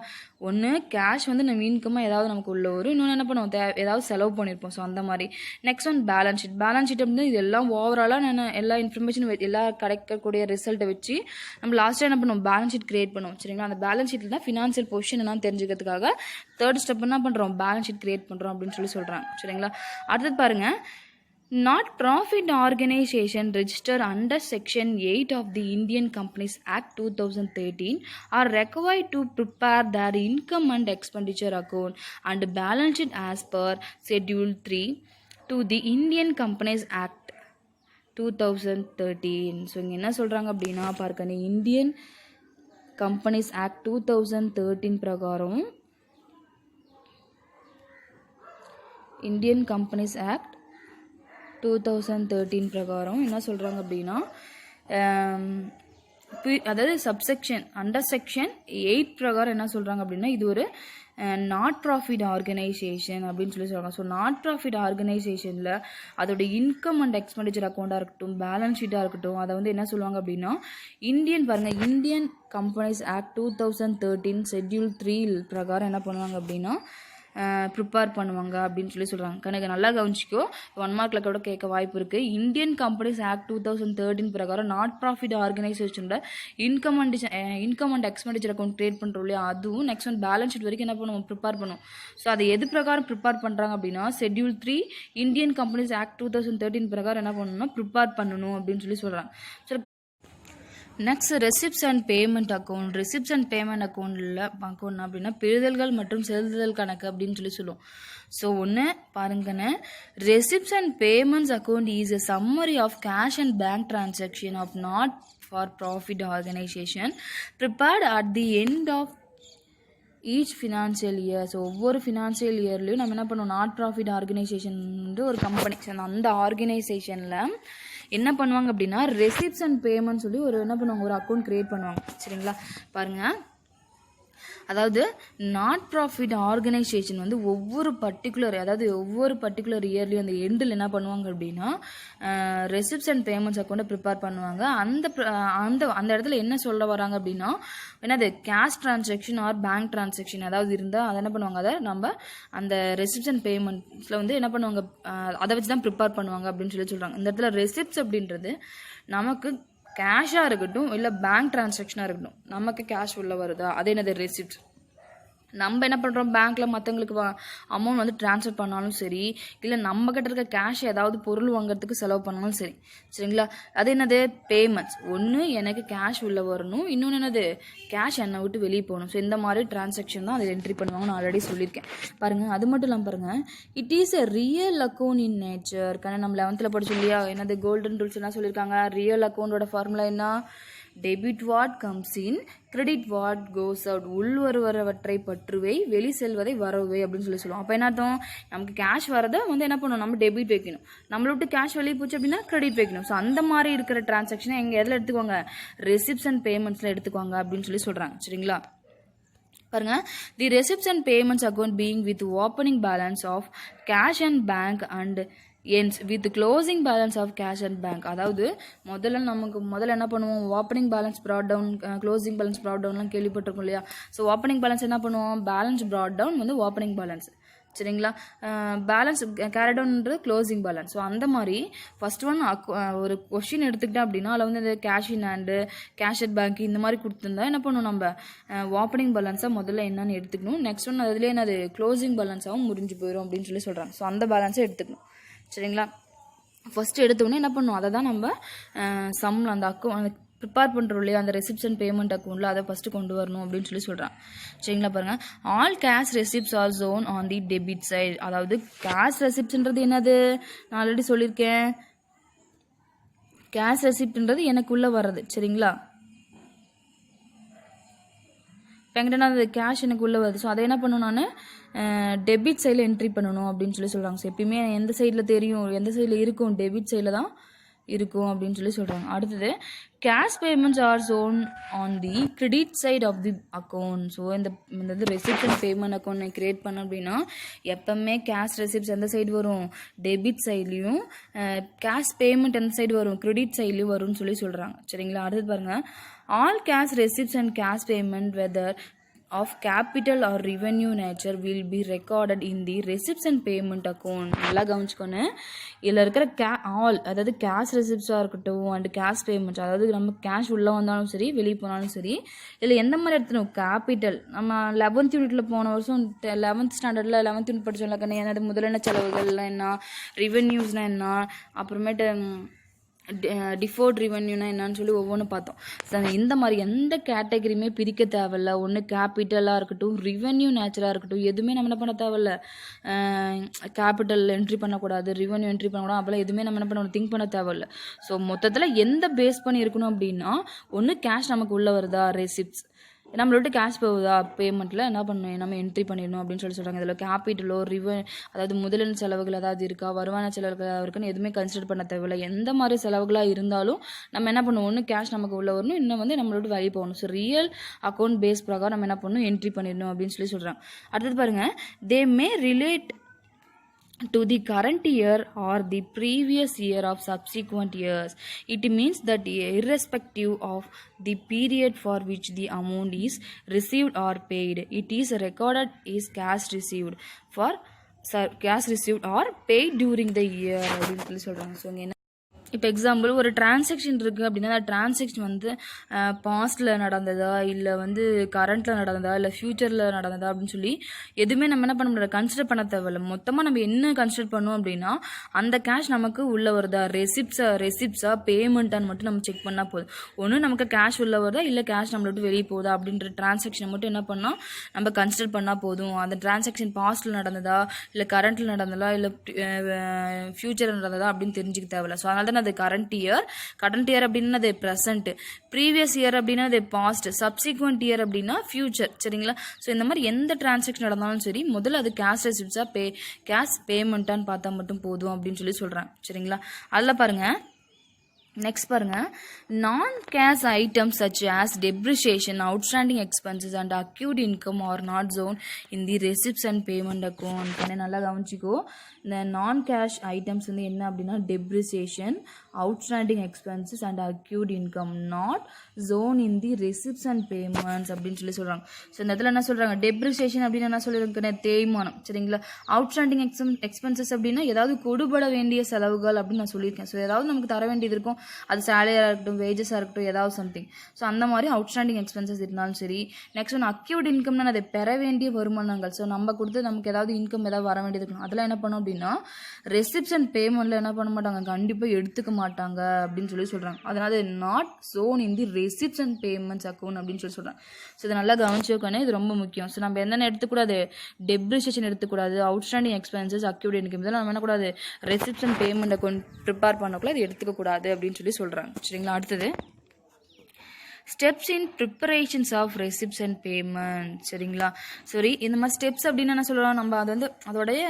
ஒன்று கேஷ் வந்து நம்ம இன்கமாக ஏதாவது நமக்கு உள்ள வரும், இன்னொன்று என்ன பண்ணுவோம் ஏதாவது செலவு பண்ணியிருப்போம். ஸோ அந்த மாதிரி. Next one balance sheet. Balance sheet அப்படின்னா இது எல்லாம் ஓவராலாக நான் எல்லா இன்ஃபர்மேஷன் எல்லா கிடைக்கக்கூடிய ரிசல்ட்டை வச்சு நம்ம லாஸ்ட்டாக என்ன பண்ணுவோம் பேலன்ஸ் ஷீட் கிரியேட் பண்ணுவோம். சரிங்களா? அந்த பேலன்ஸ் ஷீட் தான் ஃபினான்ஷியல் பொசிஷன் என்னன்னு தெரிஞ்சுக்கிறதுக்காக தேர்ட் ஸ்டெப் என்ன பண்ணுறோம் பேலன்ஸ் ஷீட் கிரியேட் பண்ணுறோம் அப்படின்னு சொல்கிறாங்க. சரிங்களா? அடுத்தது பாருங்க, not profit organization registered under section 8 of the Indian Companies Act 2013 are required to prepare their income and expenditure account and balance sheet as per schedule 3 to the Indian Companies Act 2013. So இங்கே என்ன சொல்கிறாங்க அப்படின்னா பாருங்க, Indian companies act 2013 பிரகாரம் Indian companies act 2013 பிரகாரம் என்ன சொல்கிறாங்க அப்படின்னா அதாவது சப்செக்ஷன் அண்டர் செக்ஷன் 8 பிரகாரம் என்ன சொல்கிறாங்க அப்படின்னா இது ஒரு நாட் ப்ராஃபிட் ஆர்கனைசேஷன் அப்படின்னு சொல்கிறாங்க. ஸோ நாட் ப்ராஃபிட் ஆர்கனைசேஷனில் அதோட இன்கம் அண்ட் எக்ஸ்பெண்டிச்சர் அக்கௌண்ட்டாக இருக்கட்டும், பேலன்ஸ் ஷீட்டாக இருக்கட்டும், அதை வந்து என்ன சொல்லுவாங்க அப்படின்னா இந்தியன் கம்பெனிஸ் ஆக்ட் 2013 ஷெட்யூல் 3 பிரகாரம் என்ன பண்ணுவாங்க அப்படின்னா ப்ரிப்பேர் பண்ணுவாங்க அப்படின்னு சொல்கிறாங்க. கணக்கு நல்லா கவனிச்சிக்கோ, 1 மார்க்கில் கூட கேட்க வாய்ப்பு இருக்குது. இந்தியன் கம்பெனிஸ் ஆக்ட் 2013 பிரகாரம் நாட் ப்ராஃபிட் ஆர்கனைசேஷனோட income and expenditure account create பண்ணுறோம் இல்லையா, அதுவும் நெக்ஸ்ட் ஒன் பேலன்ஸ் ஷீட் வரைக்கும் என்ன பண்ணுவோம் ப்ரிப்பேர் பண்ணுவோம். ஸோ அதை எது பிரகாரம் ப்ரிப்பேர் பண்ணுறாங்க அப்படின்னா ஷெட்யூல் 3 இந்தியன் கம்பெனிஸ் ஆக்ட் 2013 பிரகாரம் என்ன பண்ணணும்னா ப்ரிப்பேர் பண்ணணும் அப்படின்னு சொல்கிறாங்க. So next receipts and payment account. Receipts and payment அக்கௌண்ட்டில் அப்படின்னா பெறுதல்கள் மற்றும் செலுத்துதல் கணக்கு அப்படின்னு சொல்லுவோம். ஸோ ஒன்று பாருங்கன்னு, receipts and payments account is a summary of cash and bank transaction of not for profit organisation prepared at the end of each financial year. So ஒவ்வொரு ஃபினான்ஷியல் இயர்லையும் நம்ம என்ன பண்ணுவோம், நாட் ப்ராஃபிட் ஆர்கனைசேஷன் ஒரு company, அந்த ஆர்கனைசேஷனில் என்ன பண்ணுவாங்க அப்படின்னா ரெசிப்ட்ஸ் அண்ட் பேமெண்ட் சொல்லி என்ன பண்ணுவாங்க ஒரு அக்கௌண்ட் கிரியேட் பண்ணுவாங்க. சரிங்களா? பாருங்கள், அதாவது நாட் ப்ராஃபிட் ஆர்கனைசேஷன் வந்து ஒவ்வொரு பர்டிகுலர் இயர்லையும் அந்த எண்டில் என்ன பண்ணுவாங்க அப்படின்னா ரெசிப்ட்ஸ் அண்ட் பேமெண்ட்ஸ் அக்கௌண்ட்டை ப்ரிப்பேர் பண்ணுவாங்க. அந்த இடத்துல என்ன சொல்ல வராங்க அப்படின்னா என்னது cash transaction R bank transaction ஏதாவது இருந்தால் அதை என்ன பண்ணுவாங்க, அதை நம்ம அந்த ரெசிப்ட்ஸ் அண்ட் பேமெண்ட்ஸில் வந்து என்ன பண்ணுவாங்க அதை வச்சு தான் ப்ரிப்பேர் பண்ணுவாங்க அப்படின்னு சொல்கிறாங்க. இந்த இடத்துல ரெசிப்ட்ஸ் அப்படின்றது நமக்கு கேஷாக இருக்கட்டும் இல்லை பேங்க் டிரான்சாக்ஷனாக இருக்கட்டும், நமக்கு கேஷ் உள்ள வருதா அது என்னது ரெசிப்ட். நம்ம என்ன பண்ணுறோம் பேங்க்கில் மற்றவங்களுக்கு அமௌண்ட் வந்து ட்ரான்ஸ்ஃபர் பண்ணாலும் சரி, இல்லை நம்ம கிட்ட இருக்க கேஷ் ஏதாவது பொருள் வாங்குறதுக்கு செலவு பண்ணாலும் சரி. சரிங்களா? அது என்னது பேமெண்ட்ஸ். ஒன்று எனக்கு கேஷ் உள்ளே வரணும், இன்னொன்று என்னது கேஷ் என்னை விட்டு வெளியே போகணும். ஸோ இந்த மாதிரி டிரான்சாக்ஷன் தான் அதில் என்ட்ரி பண்ணுவாங்க, நான் ஆல்ரெடி சொல்லியிருக்கேன். பாருங்கள், அது மட்டும் இல்லாமல் பாருங்கள், it is a real account in nature. കാരണം நம்ம 11th படிச்சோம் இல்லையா, என்னது கோல்டன் ரூல்ஸ் என்ன சொல்லியிருக்காங்க, ரியல் அக்கௌண்டோட ஃபார்முலா என்ன, debit what comes in, credit what goes out. உள் வருவரவற்றை பற்றுவை, வெளி செல்வதை வரவை அப்படின்னு சொல்லுவோம். அப்போ என்ன அர்த்தம், நமக்கு கேஷ் வரதை வந்து என்ன பண்ணணும், நம்ம டெபிட் வைக்கணும், நம்மளை விட்டு கேஷ் வெளியே போச்சு அப்படின்னா கிரெடிட் வைக்கணும். ஸோ அந்த மாதிரி இருக்கிற டிரான்சாக்ஷனை எங்கே எதில் எடுத்துக்குவாங்க, ரெசிப்ட்ஸ் அண்ட் பேமெண்ட்ஸில் எடுத்துக்குவாங்க அப்படின்னு சொல்கிறாங்க. சரிங்களா? பாருங்க, the receipts and payments account being with opening balance of cash and bank and ends with closing balance of cash and bank. அதாவது முதல்ல என்ன பண்ணுவோம், opening balance brought down, closing balance brought டவுன்லாம் கேள்விப்பட்டிருக்கோம் இல்லையா. ஸோ ஓப்பனிங் பேலன்ஸ் என்ன பண்ணுவோம், balance brought down வந்து ஓப்பனிங் பேலன்ஸ். சரிங்களா. பேலன்ஸ் கேரடோன்றது க்ளோசிங் பேலன்ஸ். ஸோ அந்த மாதிரி ஃபர்ஸ்ட் ஒன் ஒரு கொஷின் எடுத்துக்கிட்டேன் அப்படின்னா அதில் வந்து இந்த cash in hand, cash at bank இந்த மாதிரி கொடுத்துருந்தா என்ன பண்ணும், நம்ம ஓப்பனிங் பேலன்ஸாக முதல்ல என்னன்னு எடுத்துக்கணும். நெக்ஸ்ட் ஒன் அதுலேயே என்னது க்ளோசிங் பேலன்ஸாகவும் முடிஞ்சு போயிடும் அப்படின்னு சொல்கிறாங்க. ஸோ அந்த பேலன்ஸை எடுத்துக்கணும். சரிங்களா. ஃபஸ்ட்டு எடுத்தோடனே என்ன பண்ணும், அதை தான் நம்ம சம்மில் அந்த அக்கௌண்ட் ப்ரிப்பேர் பண்ணுறோம் இல்லையா, அந்த ரெசிப்ட்ஸ் அண்ட் பேமெண்ட் அக்கௌண்ட்டில் அதை ஃபஸ்ட்டு கொண்டு வரணும் அப்படின்னு சொல்கிறான். சரிங்களா. பாருங்கள், all cash receipts are shown on the debit side. அதாவது கேஷ் ரெசிப்ட்ன்றது என்னது, நான் ஆல்ரெடி சொல்லியிருக்கேன். கேஷ் ரெசிப்ட்ன்றது எனக்குள்ளே வர்றது. சரிங்களா. இப்போ என்கிட்ட அது கேஷ் எனக்கு உள்ளே வருது. ஸோ அதை என்ன பண்ணணும், நான் டெபிட் சைடில் என்ட்ரி பண்ணணும் அப்படின்னு சொல்கிறாங்க. ஸோ எப்பயுமே எந்த சைடில் தெரியும், எந்த சைடில் இருக்கும், டெபிட் சைடில் தான் இருக்கும் அப்படின்னு சொல்கிறாங்க. அடுத்தது cash payments are shown on the credit side of the account. So இந்த receipt and payment account create பண்ண அப்படின்னா எப்பவுமே கேஷ் ரெசிப்ட்ஸ் எந்த சைடு வரும், டெபிட் சைட்லேயும், கேஷ் பேமெண்ட் எந்த சைடு வரும், கிரெடிட் சைட்லேயும் வரும்னு சொல்கிறாங்க. சரிங்களா. அடுத்தது பாருங்கள், all cash receipts and cash payment whether of capital or revenue nature will be recorded in the receipts and payment account. நல்லா கவனிச்சுக்கோன்னு, இதில் இருக்கிற ஆல், அதாவது கேஷ் ரெசிப்ட்ஸாக இருக்கட்டும் அண்ட் கேஷ் பேமெண்ட்ஸ், அதாவது நம்ம கேஷ் உள்ளே வந்தாலும் சரி வெளியே போனாலும் சரி, இதில் எந்த மாதிரி எடுத்துணும், கேபிட்டல். நம்ம 11th யூனிட்டில் போன வருஷம் 11th ஸ்டாண்டர்டில் 11th யூனிட் படித்தோம்ல, என்னது முதலென்ன செலவுகள்லாம் என்ன, ரெவென்யூஸ்னால் என்ன, அப்புறமேட்டு டிஃபர்ட் ரெவென்யூனா என்னன்னு சொல்லி ஒவ்வொன்றும் பார்த்தோம். இந்த மாதிரி எந்த கேட்டகரியுமே பிரிக்க தேவையில்ல. ஒன்று கேபிட்டலாக இருக்கட்டும், ரெவென்யூ நேச்சராக இருக்கட்டும், எதுவுமே நம்ம என்ன பண்ண தேவையில்ல. கேபிட்டல் என்ட்ரி பண்ணக்கூடாது, ரெவென்யூ என்ட்ரி பண்ணக்கூடாது, அப்போல்லாம் எதுவுமே நம்ம என்ன பண்ணணும், திங்க் பண்ண தேவையில்ல. ஸோ மொத்தத்தில் எந்த பேஸ் பண்ணி இருக்கணும் அப்படின்னா, ஒன்று கேஷ் நமக்கு உள்ளே வருதா, ரெசிப்ட்ஸ் நம்மளோட கேஷ் போகுதா, பேமெண்ட்டில் என்ன பண்ணணும், நம்ம என்ட்ரி பண்ணிடணும் அப்படின்னு சொல்கிறாங்க. இதில் கேபிட்டலோ அதாவது முதலீடு செலவுகள் ஏதாவது இருக்கா, வருமான செலவுகள் ஏதாவது இருக்குன்னு எதுவுமே கன்சிடர் பண்ண தேவையில்லை. எந்த மாதிரி செலவுகளாக இருந்தாலும் நம்ம என்ன பண்ணுவோம், ஒன்று கேஷ் நமக்கு உள்ள வரணும், இன்னும் வந்து நம்மளோட வெளியே போகணும். ஸோ ரியல் அக்கௌண்ட் பேஸ் பிரகாரம் நம்ம என்ன பண்ணணும், என்ட்ரி பண்ணிடணும் அப்படின்னு சொல்கிறாங்க. அடுத்தது பாருங்கள், தே மே relate to the current year or the previous year of subsequent years. It means that irrespective of the period for which the amount is received or paid, it is recorded as cash received or paid during the year அப்படின்னு சொல்கிறாங்க. So இங்கே இப்போ example ஒரு transaction இருக்குது அப்படின்னா, அந்த transaction வந்து பாஸ்டில் நடந்ததா, இல்லை வந்து கரண்ட்டில் நடந்ததா, இல்லை ஃப்யூச்சரில் நடந்ததா அப்படின்னு சொல்லி எதுவுமே நம்ம என்ன பண்ண முடியாது, கன்சிடர் பண்ண தேவையில்ல. மொத்தமாக நம்ம என்ன கன்சிடர் பண்ணோம் அப்படின்னா, அந்த கேஷ் நமக்கு உள்ளே வருதா, ரெசிப்ட்ஸா பேமெண்ட்டான்னு மட்டும் நம்ம செக் பண்ணால் போதும். ஒன்று நமக்கு கேஷ் உள்ளே வருதா, இல்லை கேஷ் நம்மளை விட்டு வெளியே போகுதா அப்படின்ற டிரான்சாக்ஷனை மட்டும் என்ன பண்ணால் நம்ம கன்சிடர் பண்ணால் போதும். அந்த டிரான்சாக்ஷன் பாஸ்டில் நடந்ததா, இல்லை கரண்ட்டில் நடந்ததா, இல்லை ஃப்யூச்சரில் நடந்ததா அப்படின்னு தெரிஞ்சுக்க தேவையில்ல. ஸோ அதனால தான் அது கரண்ட் இயர் அப்படின்னா அது ப்ரெசென்ட், ப்ரீவியஸ் இயர் அப்படின்னா அது பாஸ்ட், சப்சிக்வெண்ட் இயர் அப்படின்னா ஃபியூச்சர். சரிங்களா. ஸோ இந்த மாதிரி எந்த டிரான்சாக்ஷன் நடந்தாலும் சரி, முதல்ல அது கேஷ் ரெசிப்ட்ஸா கேஷ் பேமெண்ட்டான்னு பார்த்தா மட்டும் போதும் அப்படின்னு சொல்றாங்க. சரிங்களா. அதில் பாருங்க, நெக்ஸ்ட் பாருங்க, non cash items such as depreciation, outstanding expenses and accrued income are not shown in the receipts and payment account. நல்லா கவனிச்சிக்கோ, இந்த நான் கேஷ் ஐட்டம்ஸ் வந்து என்ன அப்படின்னா, depreciation, outstanding expenses and accrued income not shown in the receipts and payments அப்படின்னு சொல்கிறாங்க. So இந்த இடத்துல என்ன சொல்கிறாங்க, டெப்ரிசியேஷன் அப்படின்னு என்ன சொல்லியிருக்கேன், தேய்மானம். சரிங்களா. அவுட்ஸ்டாண்டிங் எக்ஸ்பென்சஸ் அப்படின்னா ஏதாவது கொடுபட வேண்டிய செலவுகள் அப்படின்னு நான் சொல்லியிருக்கேன். ஸோ ஏதாவது நமக்கு தர வேண்டியது இருக்கும், அது சேலரியாக இருக்கட்டும், வேஜஸாக இருக்கட்டும், ஏதாவது சம்திங். ஸோ அந்த மாதிரி அவுட்ஸ்டாண்டிங் எக்ஸ்பென்சஸ் இருந்தாலும் சரி. நெக்ஸ்ட் ஒன்று அக்யூட் இன்கம்னா அதை பெற வேண்டிய வருமானங்கள். ஸோ நம்ம கொடுத்து நமக்கு ஏதாவது இன்கம் ஏதாவது வர வேண்டியது இருக்கணும், அதெல்லாம் என்ன பண்ணோம் அப்படின்னா ரெசிப்ட்ஸ் அண்ட் பேமெண்ட்ல என்ன பண்ண மாட்டாங்க, கண்டிப்பாக எடுத்துக்க மாட்டாங்க அப்படின்னு சொல்கிறாங்க. அதனால not shown in the receipts and payments account அப்படின்னு சொல்கிறாங்க. ஸோ இதை நல்லா கவனிச்சுக்கோங்க, இது ரொம்ப முக்கியம். ஸோ நம்ம என்னென்ன எடுத்துக்கூடாது, டெப்ரிசியேஷன் எடுத்துக்கூடாது, அவுட்ஸ்டாண்டிங் எக்ஸ்பென்சஸ், அக்யூட் இன்கம், இதெல்லாம் நம்ம என்னக்கூடாது, receipts and payment account prepare பண்ணக்குள்ள இது எடுத்துக்கக்கூடாது அப்படின்னு சொல்கிறாங்க. சரிங்களா. அடுத்தது steps in preparations of receipts and payment. சரிங்களா. சரி, இந்த மாதிரி ஸ்டெப்ஸ் அப்படின்னு என்ன சொல்லலாம், நம்ம அது வந்து அதோடைய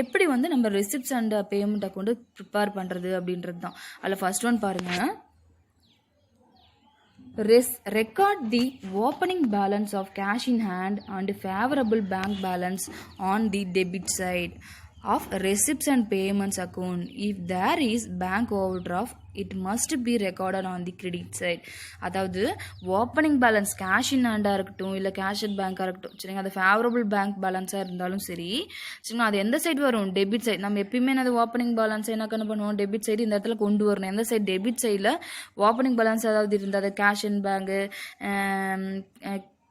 எப்படி வந்து நம்ம receipts and payment account prepare பண்ணுறது அப்படின்றது தான். அதில் ஃபர்ஸ்ட் ஒன் பாருங்க, record the opening balance of cash in hand and favorable bank balance on the debit side. of receipts and payments account. If there is bank overdraft, it must be recorded on the credit side. அதாவது opening balance cash in ஹேண்டாக இருக்கட்டும் இல்லை cash at பேங்காக இருக்கட்டும் சரிங்க, அது favourable bank பேலன்ஸாக இருந்தாலும் சரி சரிங்களா, அது எந்த சைடு வரும்? Debit side. நம்ம எப்பயுமே அது ஓப்பனிங் பேலன்ஸ் என்ன பண்ணுவோம்? டெபிட் சைடு இந்த இடத்துல கொண்டு வரணும். எந்த சைடு? டெபிட் சைடில் ஓப்பனிங் பேலன்ஸ் ஏதாவது இருந்தால் அது cash in bank